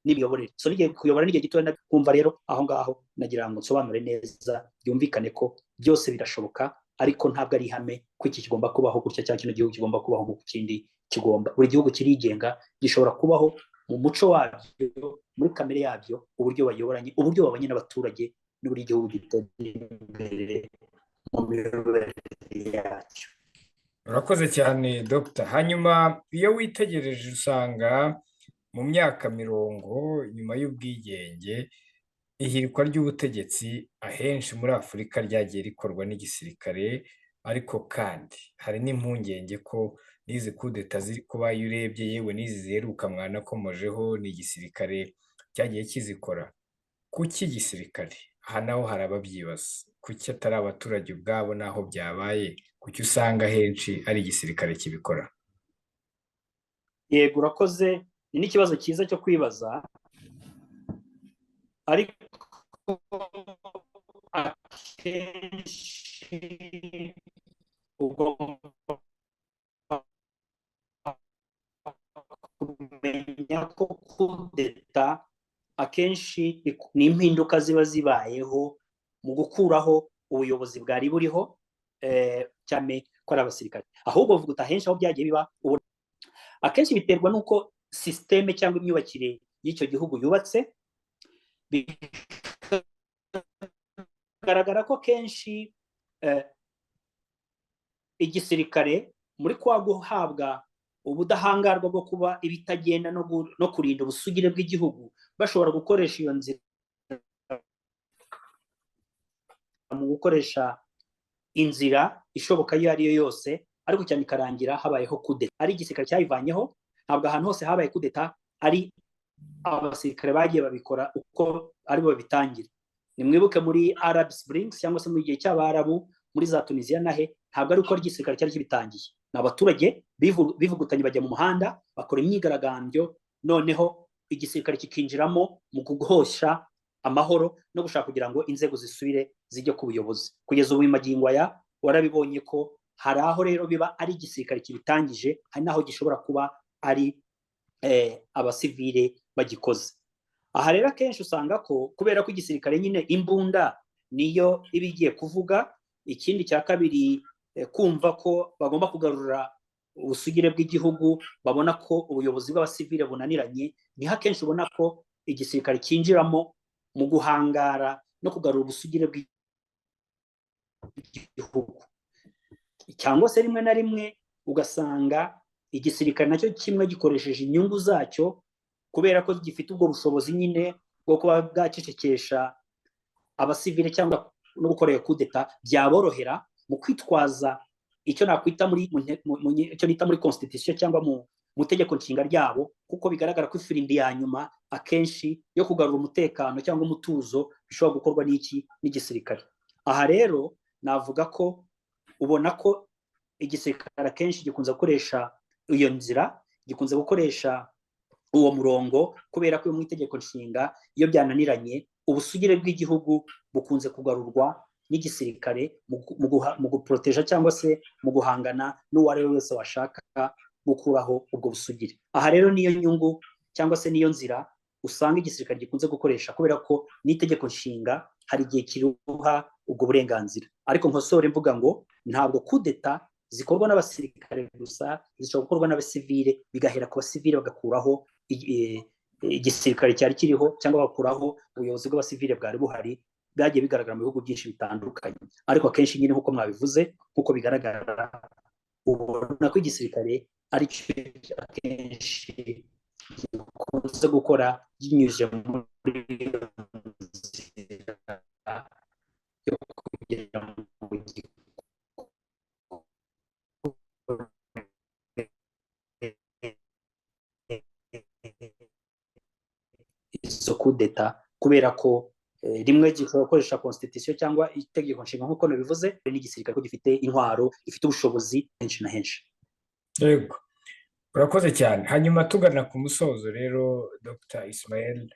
n'imiyoborere, so n'igihe kuyobora n'igihe gito. Kumva rero aho ngaho nagira ngo nsobanure neza, byumvikane ko byose birashoboka, ariko ntabwo ari ihame ko iki kigomba kubaho gutya cyangwa kino gihugu kigomba kubaho mu kindi kigomba. Buri gihugu kirigenga, gishobora kubaho mu muco wabyo, muri kamere yabyo, uburyo bayoboranye, uburyo babanye n'abaturage n'uburyo igihugu gitera imbere mu miyoborere yacyo. urakoze cyane Dr. Hanyuma iyo witegereje usanga mu myaka mirongo nyuma y'ubwigenge ihirikwa ry'ubutegetsi ahenshi muri Afurika ryagiye rikorwa n'igisirikare, ariko kandi hari n'impungenge ko n'izi kudeta ziri kuba, iyo urebye yewe n'izi ziheruka mwanakomojeho ni igisirikare cyagiye kizikora. Kuki igisirikare? Aha naho hari ababyibaza, kuki atari abaturage ubwabo n'aho byabaye, kuki usanga henshi ari igisirikare kibikora? Yego, urakoze, ni n'ikibazo cyiza cyo kwibaza, ariko akenshi ugomba kumenya ko kudeta akenshi ni impinduka ziba zibayeho mu gukuraho ubuyobozi bwari buriho, cyane ko ari abasirikare. Ahubwo vuga ahenshi aho byagiye biba, akenshi biterwa n'uko sisiteme cyangwa imyubakire y'icyo gihugu yubatse. Bigaragara ko kenshi igisirikare muri kwa guhabwa ubudahangarwa bwo kuba ibitagenda no kurinda ubusugire bw'igihugu, bashobora gukoresha iyo nzira mu gukoresha inzira ishoboka iyo ari yo yose, ariko cyane ikarangira habayeho kudeta. Ari igisirikare cyayivanyeho, ntabwo ahantu hose habaye kudeta ari abasirikare bagiye babikora uko ari bo babitangira. Nimwibuke muri Arab Springs cyangwa se mu gihe cy'Abarabu muri za Tunisia nahe, ntabwo ari uko igisirikare cyari kibitangiye. Ni abaturage bivugutanye bajya mu muhanda bakora imyigaragambyo, noneho igisirikare kikinjiramo mu guhosha amahoro no gushaka kugira ngo inzego zisubire zijye ku buyobozi. Kugeza ubu magingo aya warabibonye ko hari aho rero biba ari igisirikare kibitangije, hari naho gishobora kuba ari abasivile bagikoze. Aha rero akenshi usanga ko kubera ko igisirikare nyine imbunda niyo iba igiye kuvuga, ikindi cya kabiri kumva ko bagomba kugarura ubusugire bw'igihugu, babona ko ubuyobozi bw'abasivile bunaniranye, niho akenshi ubona ko igisirikare cyinjiramo mu guhangara no kugarura ubusugire bw'igihugu. Cyangwa se rimwe na rimwe ugasanga igisirikare nacyo kimwe gikoresheje inyungu zacyo, kubera ko gifite ubwo bushobozi nyine bwo kuba bwacecekesha abasivile cyangwa no gukora iyo kudeta, byaborohera mu kwitwaza icyo nakwita icyo nita muri constitution cyangwa mu tegeko nshinga ryabo, kuko bigaragara ko ifirindi ya nyuma akenshi yo kugarura umutekano cyangwa umutuzo bishobora gukorwa n'igisirikare. Aha rero navuga ko ubona ko igisirikare akenshi gikunze gukoresha iyo nzira, gikunze gukoresha uwo murongo, kubera ko mu itegeko nshinga iyo byananiranye ubusugire bw'igihugu bukunze kugarurwa n'igisirikare mu guproteja cyangwa se mu guhangana n'uwo ari we wese washaka gukuraho ubwo busugire. Aha rero niyo nyungu cyangwa se niyo nzira usanga igisirikare gikunze gukoresha, kubera ko n'itegeko nshinga hari igihe kiruha ubwo burenganzira. Ariko nkosore mvuga ngo ntabwo kudeta zikorwa n'abasirikare gusa, zishobora gukorwa n'abasivile, bigahera ku basivile bagakuraho igisirikare cyari kiriho cyangwa bakuraho ubuyobozi bw'abasivile bwari buhari, byagiye bigaragara mu bihugu byinshi bitandukanye. Ariko akenshi nyine nk'uko mwabivuze, nk'uko bigaragara, ubona ko igisirikare ari cyo akenshi gikunze gukora ginyuze muri yo kugera mu izo kudeta, kubera ko rimwe gishobora gukoresha constitution cyangwa itegeko nshinga nk'uko nabivuze, n'igisirikare ko gifite intwaro, gifite ubushobozi henshi na henshi. Yego, urakoze cyane. Hanyuma tugana ku musozo rero, Dr. Ismael,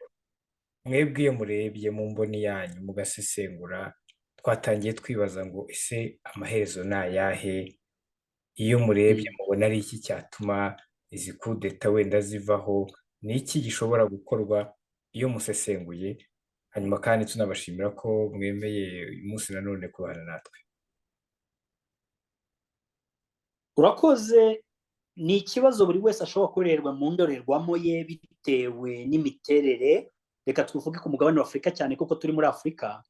mwebwe iyo murebye mu mboni yanyu mugasesengura, twatangiye twibaza ngo ese amaherezo ni ayahe? Iyo murebye mubona ari iki cyatuma izi kudeta wenda zivaho? Ni iki gishobora gukorwa iyo musesenguye? Hanyuma kandi tunabashimira ko mwemeye uyu munsi nanone kubana natwe. Urakoze. ni ikibazo buri wese ashobora kurerwa mu ndorerwamo ye bitewe n'imiterere. Reka tuvuge ku mugabane wa Afurika cyane kuko turi muri Afurika.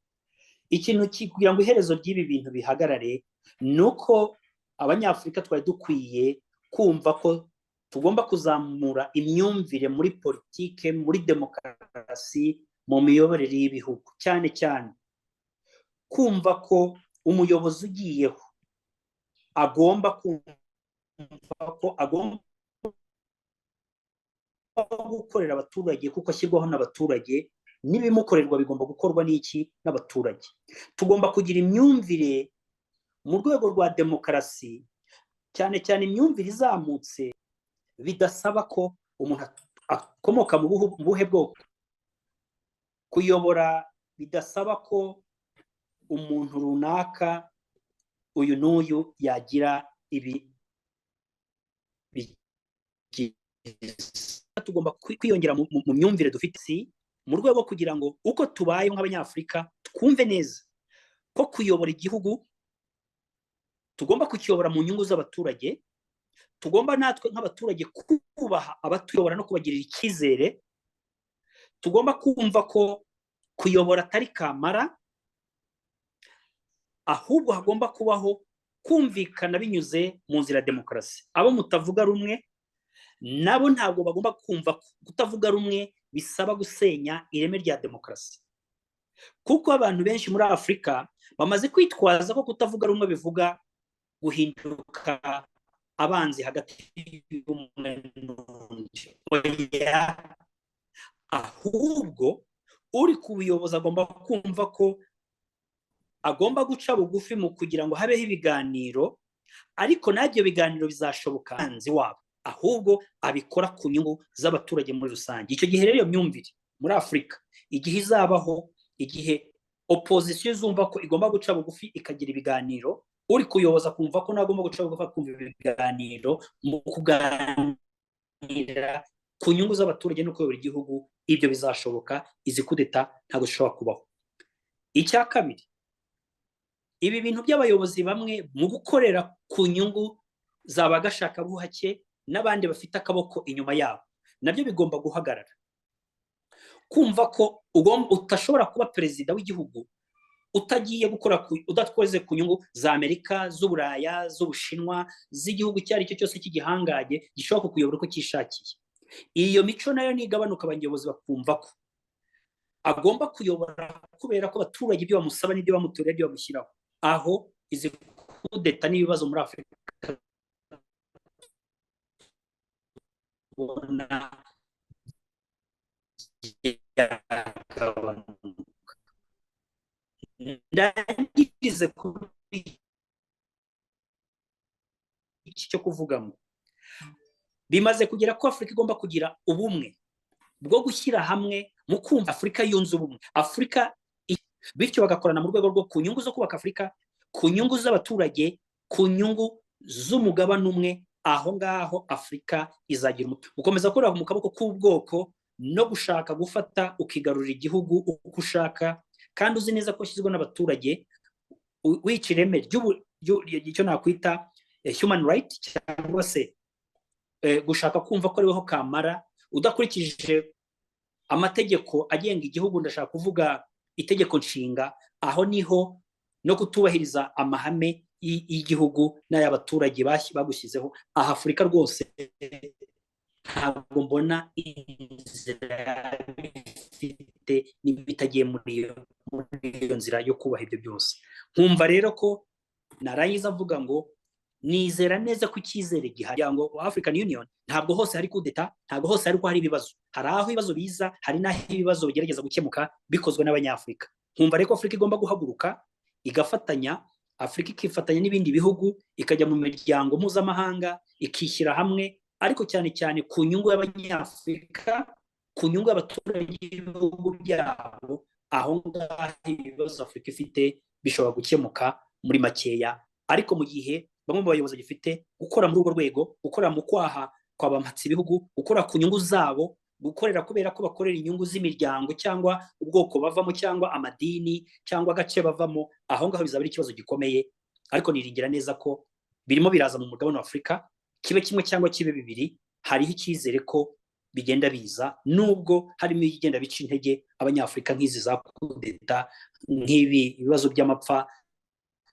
Ikintu kugira ngo iherezo ry'ibi bintu bihagarare nuko abanyafurika twari dukwiye kumva ko tugomba kuzamura imyumvire muri politike, muri demokarasi, mu miyoborere y'ibihugu, cyane cyane kumva ko umuyobozi ugiyeho agomba kumva ko agomba gukorera abaturage kuko ashyirwaho n'abaturage, n'ibimukorerwa bigomba gukorwa n'iki n'abaturage. Tugomba kugira imyumvire mu rwego rwa demokarasi, cyane cyane imyumvire izamutse, bidasaba ko umuntu akomoka mu buhe bwoko. Kuyobora bidasaba ko umuntu runaka uyu n'uyu yagira ibi. Tugomba kwiyongera mu myumvire dufite mu rwego kugira ngo uko tubaye nk'abanyafurika twumve neza ko kuyobora igihugu tugomba kukiyobora mu nyungu z'abaturage. Tugomba natwe nk'abaturage kubaha abatuyobora no kubagirira icyizere. Tugomba kumva ko kuyobora atari kamara, ahubwo hagomba kubaho kumvikana binyuze mu nzira ya demokarasi. Abo mutavuga rumwe nabo ntabwo bagomba kumva kutavuga rumwe bisaba gusenya ireme rya demokarasi, kuko abantu benshi muri Afurika bamaze kwitwaza ko kutavuga rumwe bivuga guhinduka abanzi hagati y'umwe n'undi. Ahubwo uri ku buyobozi agomba kumva ko agomba guca bugufi mu kugira ngo habeho ibiganiro, ariko n'ibyo biganiro bizashoboka hanze wabo, ahubwo abikora ku nyungu z'abaturage muri rusange. Icyo gihe rero iyo myumvire muri Afurika igihe izabaho, igihe opozisiyo izumva ko igomba guca bugufi ikagira ibiganiro, uri kuyoboza kumva ko nagomba guca bugufi akumva ibiganiro mu kuganira ku nyungu z'abaturage no kuyobora igihugu, ibyo bizashoboka. Izi kudeta ntabwo zishobora kubaho. Icya kabiri, ibi bintu by'abayobozi bamwe mu gukorera ku nyungu z'abagashakabuhake n'abandi bafite akaboko inyuma yabo, nabyo bigomba guhagarara. Kumva ko utashobora kuba perezida w'igihugu utagiye gukora udakoze ku nyungu za Amerika, z'Uburaya, z'Ubushinwa, z'igihugu icyo ari cyo cyose cy'igihangaye gishobora kukuyobora uko cyishakiye. Iyo mico nayo nigabanuka, abayobozi bakumva ko agomba kuyobora kubera ko abaturage ibyo bamusaba n'ibyo bamutorera ibyo bamushyiraho. Aho izi kudeta n'ibibazo muri Afurika ndangirize kuri iki cyo kuvuga ngo bimaze kugera ko Afurika igomba kugira ubumwe bwo gushyira hamwe mu kumva Afurika yunze ubumwe. Afurika bityo bagakorana mu rwego rwo ku nyungu zo kubaka Afurika, ku nyungu z'abaturage, ku nyungu z'umugabane umwe. Aho ngaho Afurika izagira umuti. Gukomeza kurira mu kaboko k'ubwoko no gushaka gufata ukigarurira igihugu uko ushaka, kandi uzi neza ko ushyizwe n'abaturage, wica ireme icyo nakwita human right, cyangwa se gushaka kumva ko ariweho kamara udakurikije amategeko agenga igihugu. Ndashaka kuvuga itegeko nshinga. Aho niho no kutubahiriza amahame y'igihugu n'ay'abaturage bagushyizeho. Aha Afurika rwose ntabwo mbona inzira ifite n'ibitagiye muri iyo nzira yo kubaha ibyo byose. Nkumva rero ko narangiza mvuga ngo nizera neza ko icyizere gihari ngo African Union ntabwo hose hari kudeta, ntabwo hose hari ko hari ibibazo. Hari aho ibibazo biza, hari n'aho ibibazo bigerageza gukemuka bikozwe n'abanyafurika. Nkumva rero ko Afurika igomba guhaguruka igafatanya, Afurika ikifatanya n'ibindi bihugu, ikajya mu miryango mpuzamahanga, ikishyira hamwe, ariko cyane cyane ku nyungu y'abanyafurika, ku nyungu y'abaturage b'ibihugu byabo. Aho ngaho ibibazo Afurika ifite bishobora gukemuka muri makeya, ariko mu gihe bamwe mu bayobozi gifite gukora muri urwo rwego, gukora mu kwaha kwabamatsi ibihugu, gukora ku nyungu zabo, gukorera kubera ko bakorera inyungu z'imiryango cyangwa ubwoko bavamo cyangwa amadini cyangwa agace bavamo, aho ngaho bizaba ari ikibazo gikomeye. Ariko niringira neza ko birimo biraza mu mugabane wa Afurika, kibe kimwe cyangwa kibe bibiri, hariho icyizere ko bigenda biza, nubwo harimo igenda bica intege abanyafurika nk'izi za kudeta, nk'ibi ibibazo by'amapfa,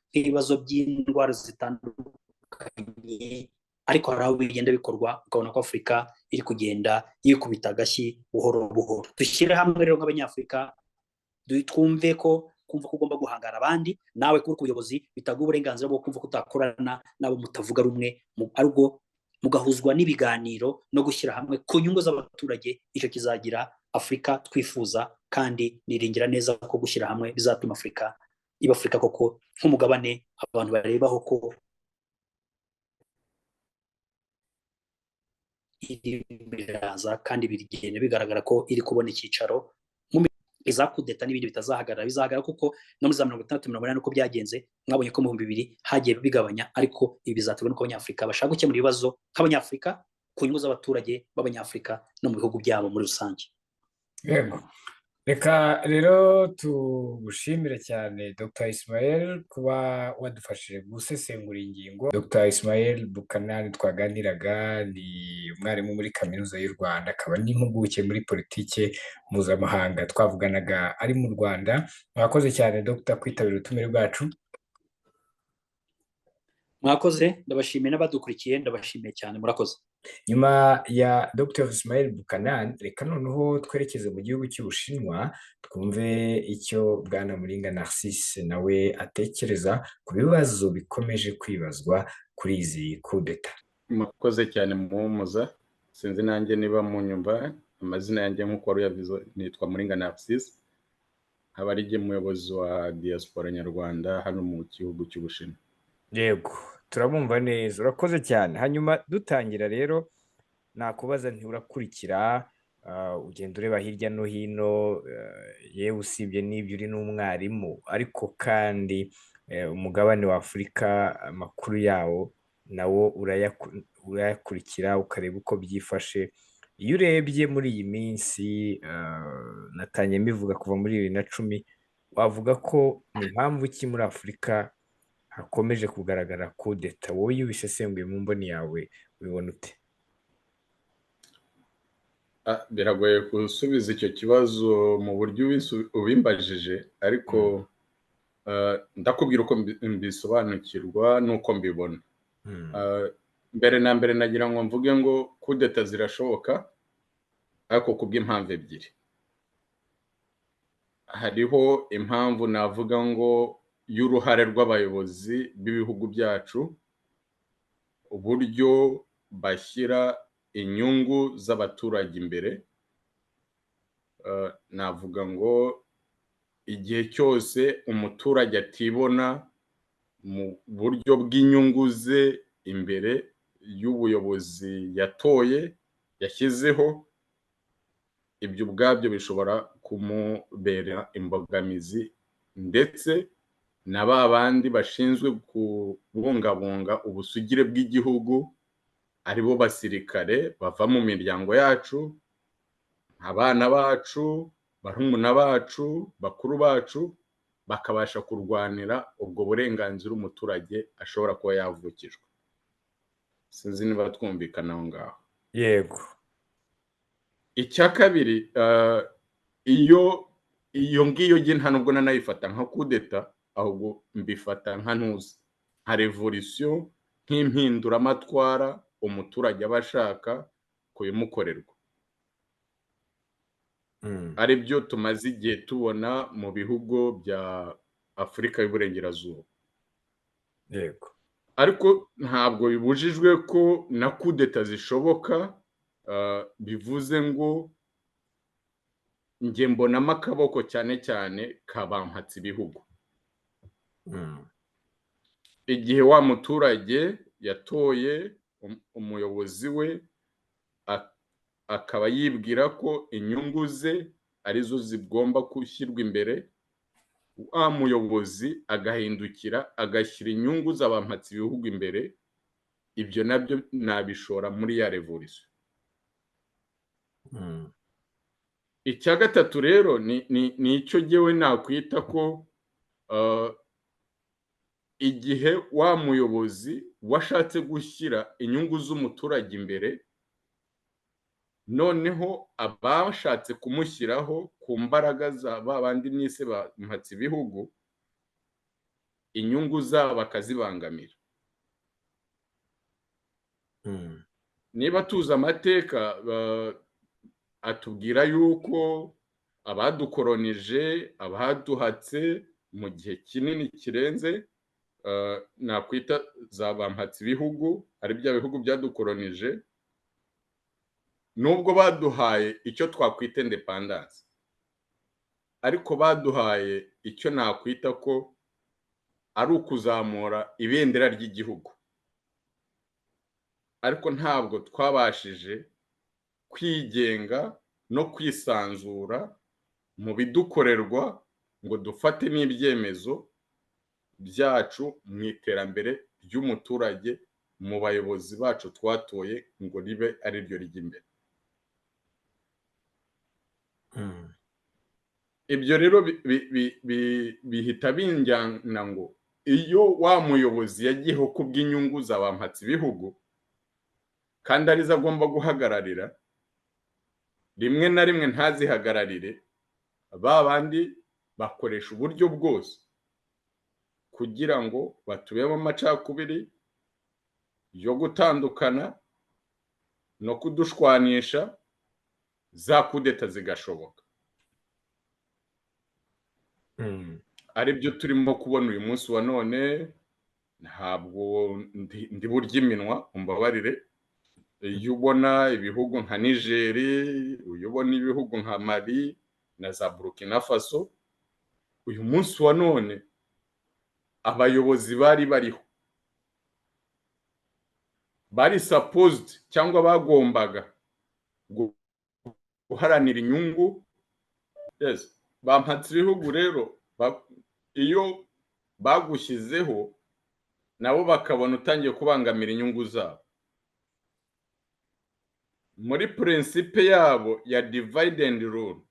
nk'ibibazo by'indwara zitandukanye, ariko hari aho bigenda bikorwa ukabona ko Afurika iri kugenda yikubita agashyi buhoro buhoro. Dushyire hamwe rero nk'abanyafurika, twumve ko kumva ko ugomba guhangara abandi, nawe kuri ubuyobozi bitaguha uburenganzira bwo kumva ko utakorana n'abo mutavuga rumwe, ariko mugahuzwa n'ibiganiro no gushyira hamwe ku nyungu z'abaturage. Icyo kizagira Afurika twifuza, kandi niringira neza ko gushyira hamwe bizatuma Afurika iba Afurika koko nk'umugabane abantu barebaho ko iri biraza, kandi bigenda bigaragara ko iri kubona icyicaro. Iza kudeta n'ibindi bitazahagarara, bizahagarara kuko no muri za 1980 uko byagenze mwabonye ko mu 2000 hagiye bigabanya, ariko ibi bizaterwa n'uko abanyafurika bashaka gukemura ibibazo nk'abanyafurika ku nyungu z'abaturage b'abanyafurika no mu bihugu byabo muri rusange. Yego, reka rero tugushimire cyane Dr. Ismael kuba wadufashije gusesengura ingingo. Dr. Ismael Bukanani twaganiraga ni umwarimu muri kaminuza y'u Rwanda, akaba n'impuguke muri politike mpuzamahanga. Twavuganaga ari mu Rwanda. Mwakoze cyane Dr. kwitabira ubutumire bwacu. Mwakoze, ndabashimiye n'abadukurikiye, ndabashimiye cyane, murakoze. Nyuma ya Dr. Ismael Bukanani, reka noneho twerekeze mu gihugu cy'Ubushinwa twumve icyo Bwana Muringa Narcisse nawe atekereza ku bibazo bikomeje kwibazwa kuri izi kudeta. Mwakoze cyane Muhumuza, sinzi nanjye niba munyumva. Amazina yanjye nk'uko wari yavuze nitwa Muringa Narcisse, nkaba ari umuyobozi wa diaspora nyarwanda hano mu gihugu cy'Ubushinwa. Yego, turabumva neza, urakoze cyane. Hanyuma dutangira rero, nakubaza nti urakurikira, ugenda ureba hirya no hino, yewe usibye n'ibyo uri n'umwarimu, ariko kandi umugabane wa Afurika amakuru yawo nawo urayakurikira ukareba uko byifashe. Iyo urebye muri iyi minsi, natanye mbivuga kuva muri 2010, wavuga ko ni impamvu ki muri Afurika hakomeje kugaragara kudeta? Wowe iyo ubisesenguye mu mboni yawe ubibona ute? Biragoye gusubiza icyo kibazo mu buryo ubimbajije, ariko ndakubwira uko mbisobanukirwa n'uko mbibona. Mbere na mbere nagira ngo mvuge ngo kudeta zirashoboka, ariko kubw'impamvu ebyiri. Hariho impamvu navuga ngo y'uruhare rw'abayobozi b'ibihugu byacu, uburyo bashyira inyungu z'abaturage imbere. Navuga ngo igihe cyose umuturage atibona mu buryo bw'inyungu ze imbere y'ubuyobozi yatoye yashyizeho, ibyo ubwabyo bishobora kumubera imbogamizi, ndetse na ba bandi bashinzwe kubungabunga ubusugire bw'igihugu, aribo basirikare bava mu miryango yacu, abana bacu, barumuna bacu, bakuru bacu, bakabasha kurwanira ubwo burenganzira umuturage ashobora kuba yavukijwe. Sinzi niba twumvikana aho ngaho. Yego. Icya kabiri, iyo ngiyo nta nubwo nanayifata nka kudeta, ahubwo mbifata nka revolution, nk'impinduramatwara umuturage aba ashaka kubimukorerwa. Ari byo tumaze igihe tubona mu bihugu bya Afurika y'Uburengerazuba. Yego. Ariko ntabwo bibujijwe ko na kudeta zishoboka, bivuze ngo njye mbonamo akaboko cyane cyane kabampatse ibihugu. Igihe wa muturage yatoye umuyobozi we, akaba yibwira ko inyungu ze arizo zigomba gushyirwa imbere, wa muyobozi agahindukira agashyira inyungu z'abampatse ibihugu imbere, ibyo nabyo nabishora muri ya revolution. Icya gatatu rero ni icyo jyewe nakwita ko igihe wa muyobozi washatse gushyira inyungu z'umuturage imbere, noneho abashatse kumushyiraho ku mbaraga za babandi nise bampatse ibihugu, inyungu zabo bakazibangamira. Niba tuzi amateka atubwira yuko abadukoronije, abaduhatse mu gihe kinini kirenze, nakwita za bampatse ibihugu, ari bya bihugu byadukoronije, nubwo baduhaye icyo twakwita independence, ariko baduhaye icyo nakwita ko ari ukuzamura ibendera ry'igihugu, ariko ntabwo twabashije kwigenga no kwisanzura mu bidukorerwa ngo dufate n'ibyemezo byacu mu iterambere ry'umuturage, mu bayobozi bacu twatoye ngo ribe ari ryo rijya imbere. Ibyo rero bihita binjyana ngo iyo wa muyobozi yagiyeho kubw'inyungu za bampatse ibihugu kandi arizo agomba guhagararira, rimwe na rimwe ntazihagararire, ba bandi bakoresha uburyo bwose kugira ngo batubemo amacakubiri yo gutandukana no kudushwanisha, za kudeta zigashoboka. Ari byo turimo kubona uyu munsi wa none. Ntabwo ndi burya iminwa, umbabarire. Iyo ubona ibihugu nka Nigeri, iyo ubona ibihugu nka Mali na za Burkina Faso, uyu munsi wa none abayobozi bari bariho, bari supposed cyangwa bagombaga guharanira inyungu. Yes, bampatse ibihugu rero iyo bagushyizeho nabo bakabona utangiye kubangamira inyungu zabo, muri principe yabo ya divide and rule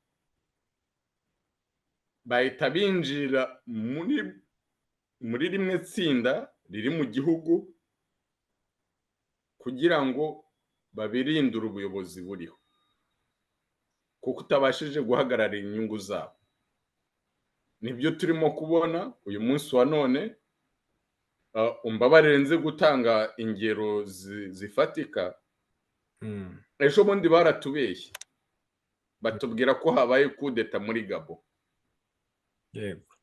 bahita binjira muri rimwe tsinda riri mu gihugu kugira ngo babirindure ubuyobozi buriho, kuko utabashije guhagararira inyungu zabo. Nibyo turimo kubona uyu munsi wa none. Umbabarire nze gutanga ingero zifatika. Ejo bundi baratubeshye batubwira ko habaye kudeta muri Gabo. Yego.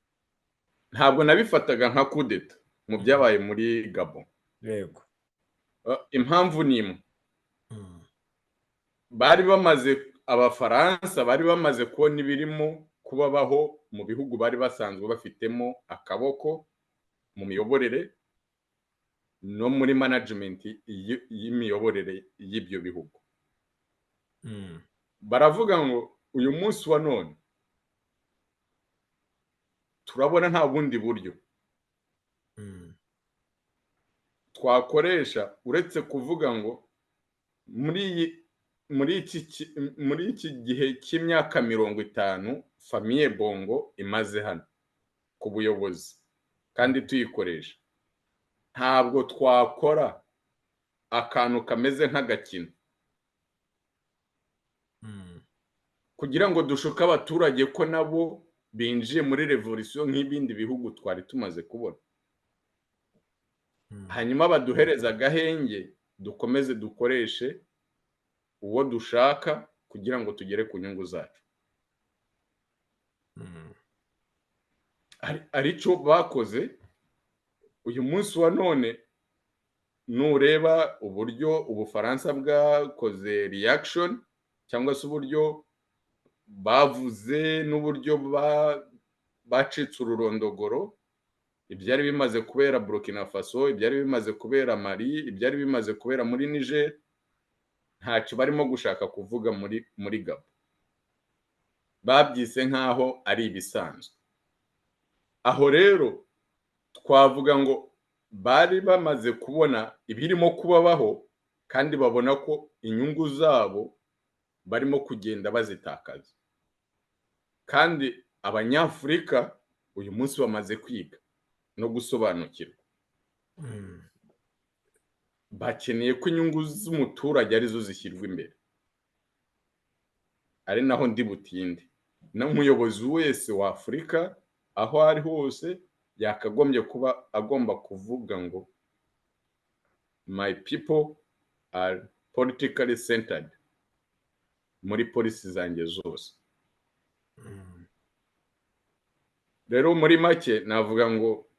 Ntabwo nabifataga nka kudeta mu byabaye muri Gabo. Yego. Impamvu ni imwe. Bari bamaze, Abafaransa bari bamaze kubona ibirimo kubabaho mu bihugu bari basanzwe bafitemo akaboko mu miyoborere no muri management y'imiyoborere y'ibyo bihugu. Baravuga ngo uyu munsi wa none turabona nta bundi buryo twakoresha uretse kuvuga ngo muri iki gihe cy'imyaka 50 famiye Bongo imaze hano ku buyobozi kandi tuyikoresha, ntabwo twakora akantu kameze nk'agakino kugira ngo dushuke abaturage ko nabo binjiye muri revolution nk'ibindi bihugu twari tumaze kubona, hanyuma baduhereza agahenge dukomeze dukoreshe uwo dushaka kugira ngo tugere ku nyungu zacu. Aricyo bakoze uyu munsi wa none. Nureba uburyo Ubufaransa bwakoze reaction cyangwa se uburyo bavuze n'uburyo bacitse ururondogoro, ibyari bimaze kubera Burkina Faso, ibyari bimaze kubera Mali, ibyari bimaze kubera muri Niger, ntacyo barimo gushaka kuvuga muri Gabo. Babyise nkaho ari ibisanzwe. Aho rero twavuga ngo bari bamaze kubona ibirimo kubabaho kandi babona ko inyungu zabo barimo kugenda bazitakaza, kandi Abanyafurika uyu munsi bamaze kwiga no gusobanukirwa bakeneye ko inyungu z'umuturage arizo zishyirwa imbere, ari naho ndi butinde. N'umuyobozi wese wa Afurika aho ari hose yakagombye kuba agomba kuvuga ngo my people are politically centered muri polisi zanjye zose. Rero muri make navuga ngo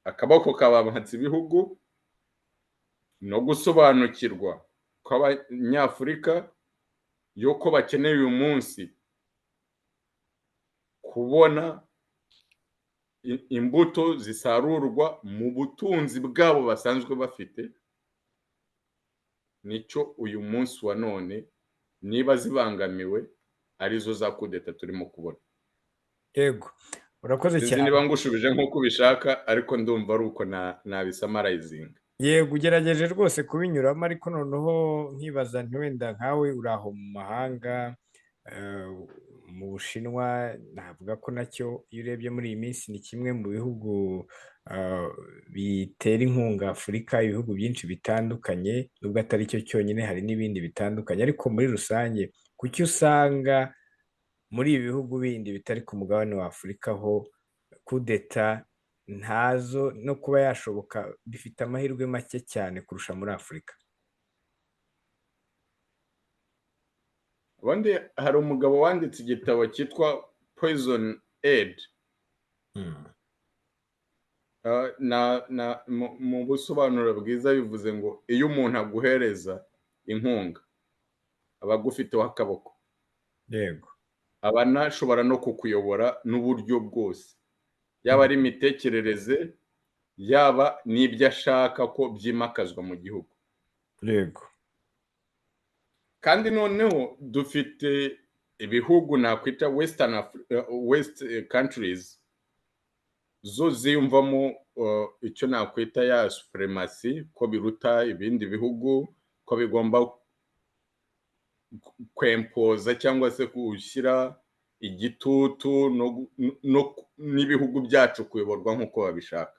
akaboko kababatse ibihugu no gusobanukirwa kw'abanyafurika yuko bakeneye uyu munsi kubona imbuto zisarurwa mu butunzi bwabo basanzwe bafite, nicyo uyu munsi wa none niba zibangamiwe arizo za kudeta turimo kubona. Yego, urakoze cyane. Niba ngushubije nk'uko ubishaka, ariko ndumva ari uko nabisamarayizinga. Yego, ugerageje rwose kubinyuramo, ariko noneho nkibaza nti wenda nkawe uri aho mu mahanga, mu Bushinwa, navuga ko nacyo iyo urebye muri iyi minsi ni kimwe mu bihugu bitera inkunga Afurika, ibihugu byinshi bitandukanye, nubwo atari cyo cyonyine, hari n'ibindi bitandukanye, ariko muri rusange kuki usanga muri ibi bihugu bindi bitari ku mugabane wa Afurika ho kudeta ntazo no kuba yashoboka bifite amahirwe make cyane kurusha muri Afurika? Ubundi hari umugabo wanditse igitabo cyitwa Poison Aid. Mu busobanuro bwiza bivuze ngo iyo umuntu aguhereza inkunga aba agufiteho akaboko. Yego. Aba anashobora no kukuyobora n'uburyo bwose, yaba ari imitekerereze, yaba n'ibyo ashaka ko byimakazwa mu gihugu. Yego. Kandi noneho dufite ibihugu nakwita west countries zo ziyumvamo icyo nakwita ya supremacy, ko biruta ibindi bihugu, ko bigomba kwempoza cyangwa se gushyira igitutu n'ibihugu byacu kuyoborwa nk'uko babishaka.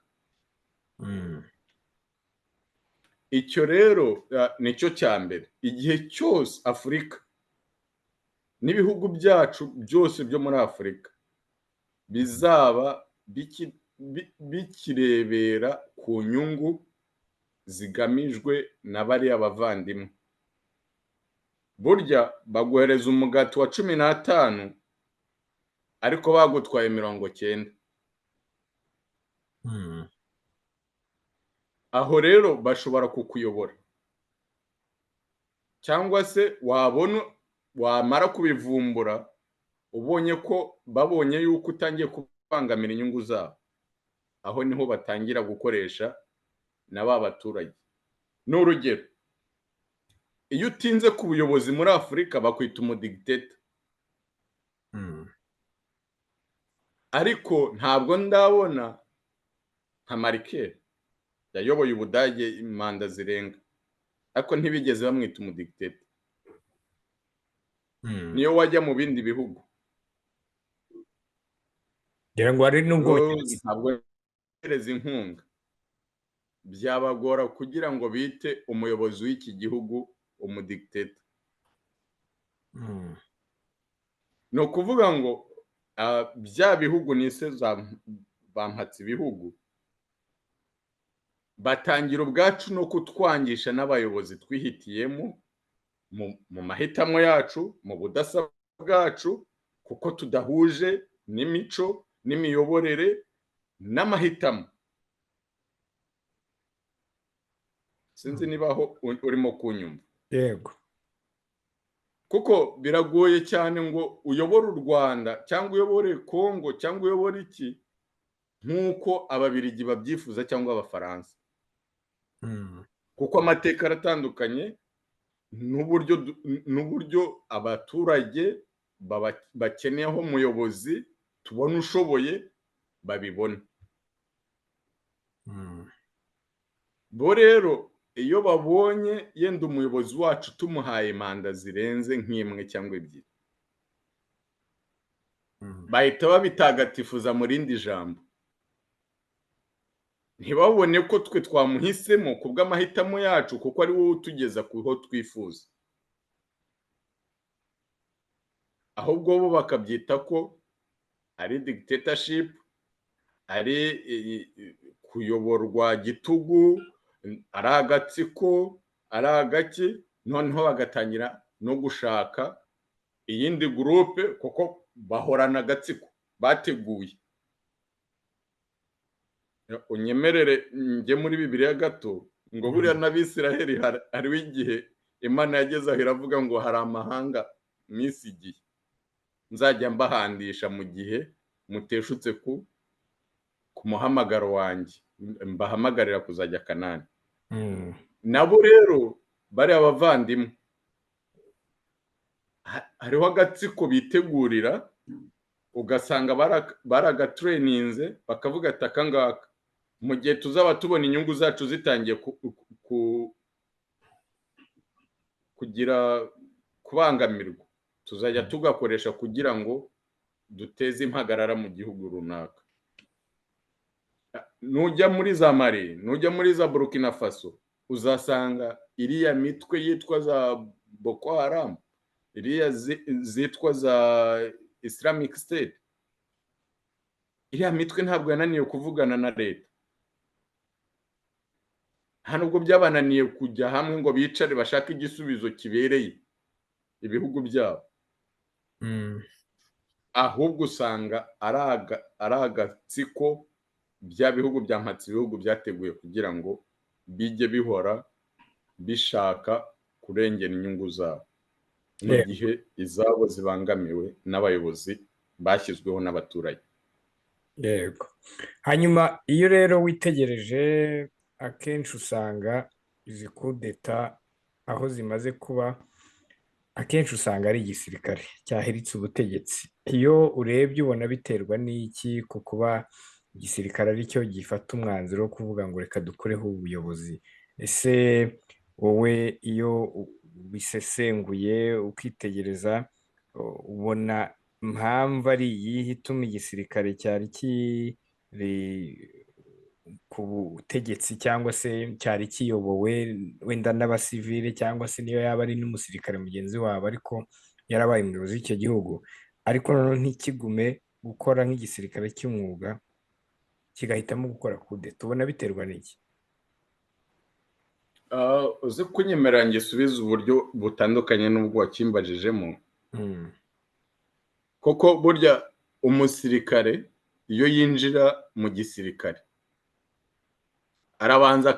Icyo rero nicyo cya mbere. Igihe cyose Afurika n'ibihugu byacu byose byo muri Afurika bizaba bikirebera ku nyungu zigamijwe na bariya bavandimwe, burya baguhereza umugati wa 15 ariko bagutwaye 90. Aho rero bashobora kukuyobora, cyangwa se wamara kubivumbura ubonye ko babonye yuko utangiye kubangamira inyungu zabo, aho niho batangira gukoresha na ba baturage. N'urugero, iyo utinze ku buyobozi muri Afurika bakwita umudigiteta. Ariko ntabwo ndabona nka Markel yayoboye Ubudage imanda zirenga, ariko ntibigeze bamwita umudigiteta. Niyo wajya mu bindi bihugu, ngira ngo hari n'ubwo ntabwo bahereza inkunga byabagora kugira ngo bite umuyobozi w'iki gihugu umudigiteta. ni ukuvuga ngo bya bihugu nise bampatse ibihugu batangira ubwacu no kutwangisha n'abayobozi twihitiyemo mu mahitamo yacu, mu budasa bwacu, kuko tudahuje n'imico n'imiyoborere n'amahitamo. Sinzi niba aho urimo kunyumva. Yego. Kuko biragoye cyane ngo uyobore u Rwanda cyangwa uyobore Kongo cyangwa uyobore iki nk'uko ababirigi babyifuza cyangwa abafaransa. Kuko amateka aratandukanye n'uburyo abaturage bakeneyeho umuyobozi tubona ushoboye babibona. Bo rero iyo babonye yenda umuyobozi wacu tumuhaye manda zirenze nk'imwe cyangwa ebyiri, bahita babitagatifuza mu rindi jambo ntibabone ko twe twamuhisemo ku bw'amahitamo yacu kuko ari wowe utugeza ku ho twifuza, ahubwo bo bakabyita ko ari dictatorship, ari kuyoborwa gitugu, ari agatsiko, ari agaki, noneho bagatangira no gushaka iyindi gurupe kuko bahorana agatsiko bateguye. Unyemerere njye muri Bibiliya gato ngo buriya n'Abisiraheli hariho igihe Imana yageze aho iravuga ngo hari amahanga mwisigiye nzajya mbahandisha mu gihe muteshutse ku muhamagaro wanjye, mbahamagarira kuzajya Kanani. Nabo rero bari abavandimwe, hariho agatsiko bitegurira, ugasanga baragatrayininze bakavuga ati aka ngaka mu gihe tuzaba tubona inyungu zacu zitangiye kugira kubangamirwa, tuzajya tugakoresha kugira ngo duteze impagarara mu gihugu runaka. Nujya muri za Mali, nujya muri za Burkina Faso, uzasanga iriya mitwe yitwa za Boko Haram, iriya zitwa za Islamic State, iriya mitwe ntabwo yananiye kuvugana na leta, nta nubwo byabananiye kujya hamwe ngo bicare bashake igisubizo kibereye ibihugu byabo, ahubwo usanga ari agatsiko bya bihugu bya mpatsi ibihugu byateguye kugira ngo bijye bihora bishaka kurengera inyungu zabo mu gihe izabo zibangamiwe n'abayobozi bashyizweho n'abaturage. Yego. Hanyuma iyo rero witegereje akenshi usanga izi kudeta aho zimaze kuba, akenshi usanga ari igisirikare cyahiritse ubutegetsi. Iyo urebye ubona biterwa n'iki ku kuba igisirikare aricyo gifata umwanzuro wo kuvuga ngo reka dukureho ubuyobozi? Ese wowe iyo bisesenguye ukitegereza ubona impamvu ari iyihe ituma igisirikare cyari kiri ku butegetsi cyangwa se cyari kiyobowe wenda n'abasivile cyangwa se niyo yaba ari n'umusirikare mugenzi wabo ariko yarabaye umuyobozi w'icyo gihugu, ariko noneho ntikigume gukora nk'igisirikare cy'umwuga kigahitamo gukora kudeta? Ubona biterwa n'iki? Uzi kunyemerera ngisubiza uburyo butandukanye n'ubwo wakimbajijemo. Koko burya umusirikare iyo yinjira mu gisirikare arabanza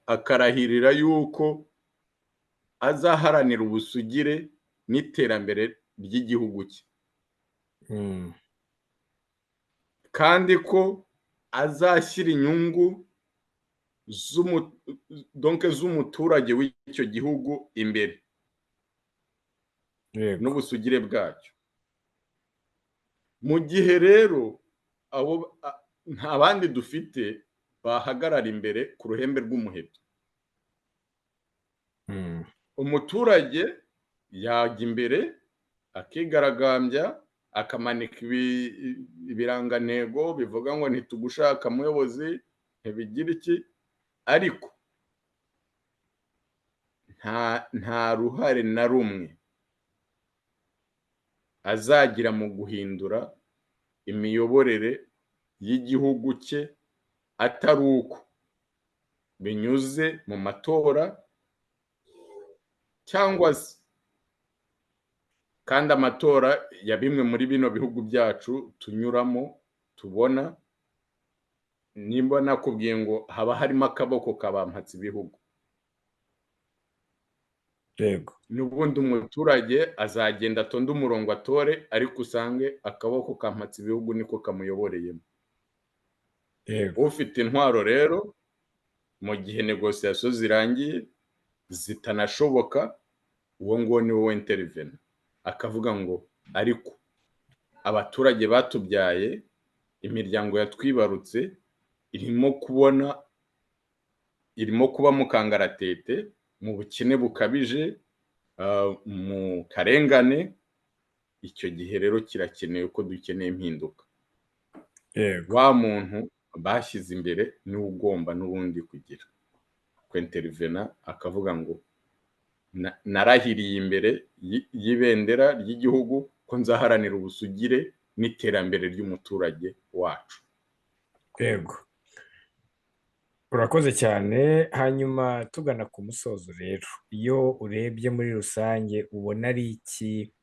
akarahirira yuko azaharanira ubusugire n'iterambere ry'igihugu cye, kandi ko azashyira inyungu z'umuturage w'icyo gihugu imbere n'ubusugire bwacyo. Mu gihe rero nta bandi dufite bahagarara imbere ku ruhembe rw'umuheto, umuturage yajya imbere akigaragambya, akamanika ibirangantego bivuga ngo ntitugushaka muyobozi, ntibigira iki, ariko nta ruhare na rumwe azagira mu guhindura imiyoborere y'igihugu cye atari uko binyuze mu matora cyangwa se, kandi amatora ya bimwe muri bino bihugu byacu tunyuramo tubona, nimba nakubwiye ngo haba harimo akaboko kabampatse ibihugu. Yego. N'ubundi umuturage azagenda atonde umurongo atore, ariko usange akaboko kampatse ibihugu niko kamuyoboreyemo. Yego. Ufite intwaro rero mu gihe negosiyasiyo zirangiye zitanashoboka, uwo nguwo ni wowe intervene, akavuga ngo ariko abaturage batubyaye, imiryango yatwibarutse irimo kuba mu kangaratete, mu bukene bukabije, mu karengane. Icyo gihe rero kirakenewe ko dukeneye impinduka. Yego. Wa muntu bashyize imbere niwe ugomba n'ubundi kugira kwintervena, akavuga ngo narahiriye imbere y'ibendera ry'igihugu ko nzaharanira ubusugire n'iterambere ry'umuturage wacu. Yego, urakoze cyane. Hanyuma tugana ku musozo rero, iyo urebye muri rusange ubona ari iki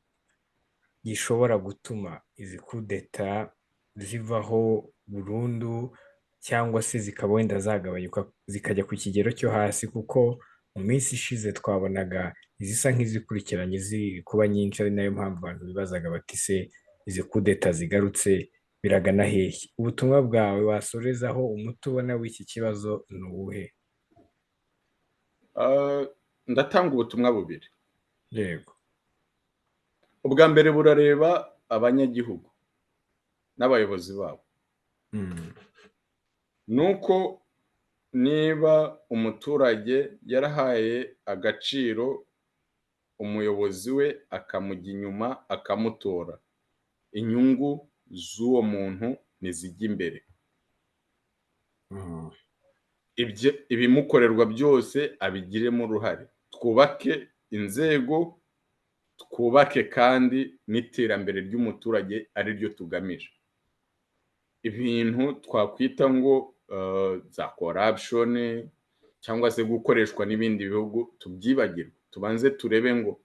gishobora gutuma izi kudeta zivaho burundu cyangwa se zikaba wenda zagabanyuka zikajya ku kigero cyo hasi? Kuko mu minsi ishize twabonaga izisa nk'izikurikiranye ziri kuba nyinshi, ari nayo mpamvu abantu bibazaga bati se izi kudeta zigarutse biragana hehe? Ubutumwa bwawe wasorezaho umuti ubona w'iki kibazo ni uwuhe? Ndatanga ubutumwa bubiri. Yego. Ubwa mbere burareba abanyagihugu n'abayobozi babo. Nuko niba umuturage yarahaye agaciro umuyobozi we, akamujya inyuma akamutora, inyungu z'uwo muntu nizijya imbere. Ibimukorerwa byose abigiremo uruhare. Twubake inzego, twubake kandi n'iterambere ry'umuturage ari ryo tugamije. Ibintu twakwita ngo za corruption cyangwa se gukoreshwa n'ibindi bihugu tubyibagirwe, tubanze turebe ngo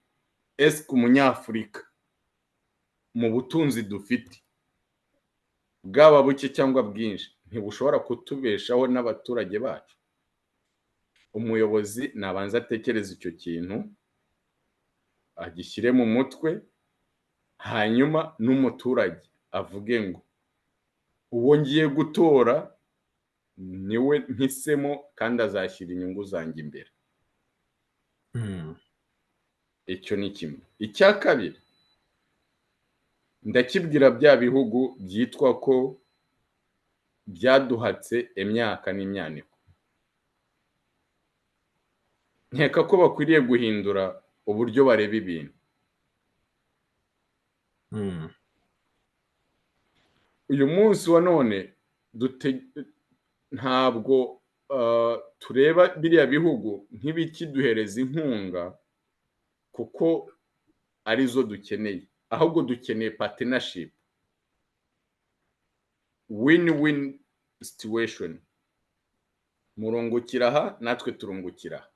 ese umunyafurika mu butunzi dufite bwaba buke cyangwa bwinshi ntibushobora kutubeshaho n'abaturage bacu? Umuyobozi nabanza atekereza icyo kintu, agishyire mu mutwe, hanyuma n'umuturage avuge ngo uwo ngiye gutora niwe mpisemo kandi azashyira inyungu zanjye imbere. Icyo ni kimwe. Icya kabiri, ndakibwira bya bihugu byitwa ko byaduhatse imyaka n'imyaniko, nkeka ko bakwiriye guhindura uburyo bareba ibintu. Uyu munsi wa none ntabwo tureba biriya bihugu nk'ibikiduhereza inkunga kuko arizo dukeneye, ahubwo dukeneye partnership, win-win situation. Murungukira aha, natwe turungukira aha.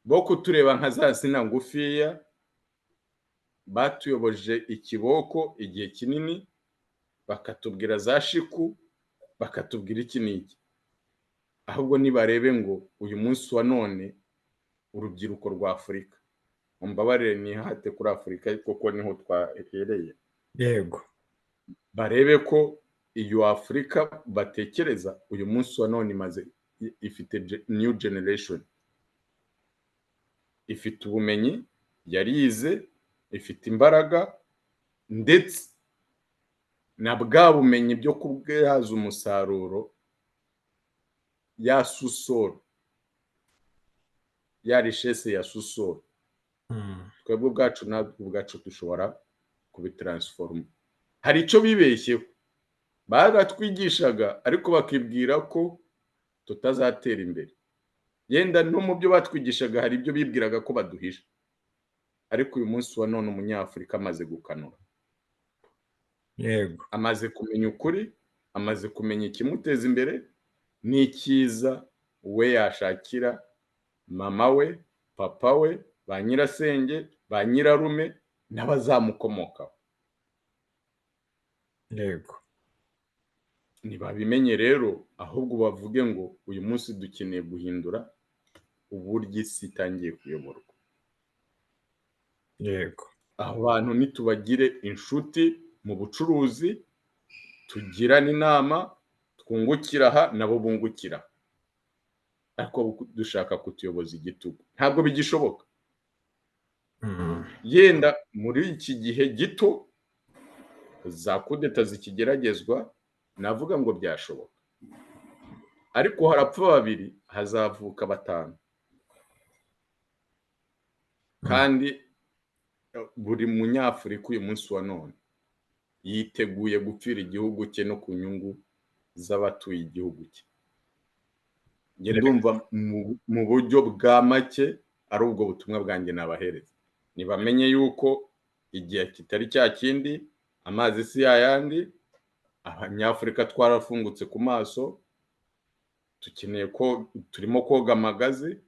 Bo kutureba nka za sina ngufiya batuyoboje ikiboko igihe kinini, bakatubwira za shiku, bakatubwira iki n'iki. Ahubwo nibarebe ngo uyu munsi wa none urubyiruko rwa Afurika, mumbabarire nihate kuri Afurika kuko niho twahereye. Yego. Barebe ko iyo Afurika batekereza uyu munsi wa none imaze ifite new generation, ifite ubumenyi, yarize, ifite imbaraga, ndetse na bwa bumenyi byo kubyaza umusaruro ya susoro, ya richesse ya susoro. Twebwe ubwacu dushobora kubitransforma. Hari icyo bibeshyeho, baratwigishaga ariko bakibwira ko tutazatera imbere. Yenda no mu byo batwigishaga hari ibyo bibwiraga ko baduhisha, ariko uyu munsi wa none umunyafurika amaze gukanura. Yego. Amaze kumenya ukuri, amaze kumenya ikimuteza imbere n'icyiza we yashakira mama we, papa we, ba nyirasenge, ba nyirarume n'abazamukomokaho. Yego. Nibabimenye rero, ahubwo bavuge ngo uyu munsi dukeneye guhindura uburyo isi itangiye kuyoborwa. Yego. Aho bantu nitubagire inshuti mu bucuruzi, tugirane inama, twungukira aha nabo bungukira. Ariko dushaka kutuyoboza igitugu, ntabwo bigishoboka. Yenda muri iki gihe gito za kudeta zikigeragezwa, navuga ngo byashoboka, ariko harapfa babiri hazavuka batanu. Kandi buri munyafurika uyu munsi wa none yiteguye gupfira igihugu cye no ku nyungu z'abatuye igihugu cye. Njye ndumva mu buryo bwa make ari ubwo butumwa bwanjye nabahereza, nibamenye yuko igihe kitari cya kindi, amazi si yayandi, abanyafurika twarafungutse ku maso, tukeneye ko turimo koga amagazi,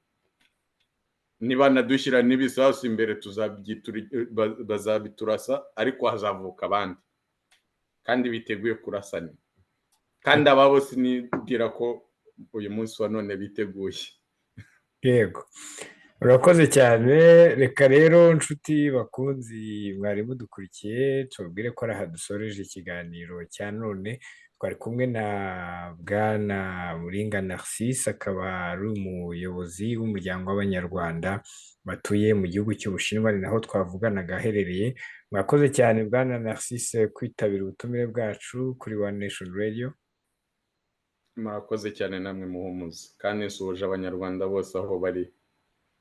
niba nadushyira n'ibisasu imbere bazabiturasa, ariko hazavuka abandi kandi biteguye kurasana, kandi ababo sinibwira ko uyu munsi wa none biteguye. Yego, urakoze cyane. Reka rero nshuti bakunzi mwari mudukurikiye, tubabwire ko ari aha dusoreje ikiganiro cya none. Twari kumwe na Bwana Muringa Narcisse, akaba ari umuyobozi w'umuryango w'abanyarwanda batuye mu gihugu cy'Ubushinwa, ni naho twavuganaga aherereye. Mwakoze cyane Bwana Narcisse kwitabira ubutumire bwacu kuri One Nation Radio. Murakoze cyane namwe Muhumuza, kandi nsuhuje abanyarwanda bose aho bari,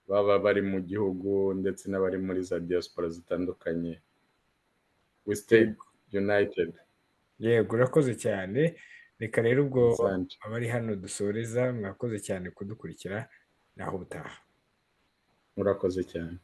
baba bari mu gihugu ndetse n'abari muri za diaspora zitandukanye. We stay united. Yego, urakoze cyane. Reka rero ubwo abari hano dusoreza, mwakoze cyane kudukurikira, naho ubutaha. Murakoze cyane.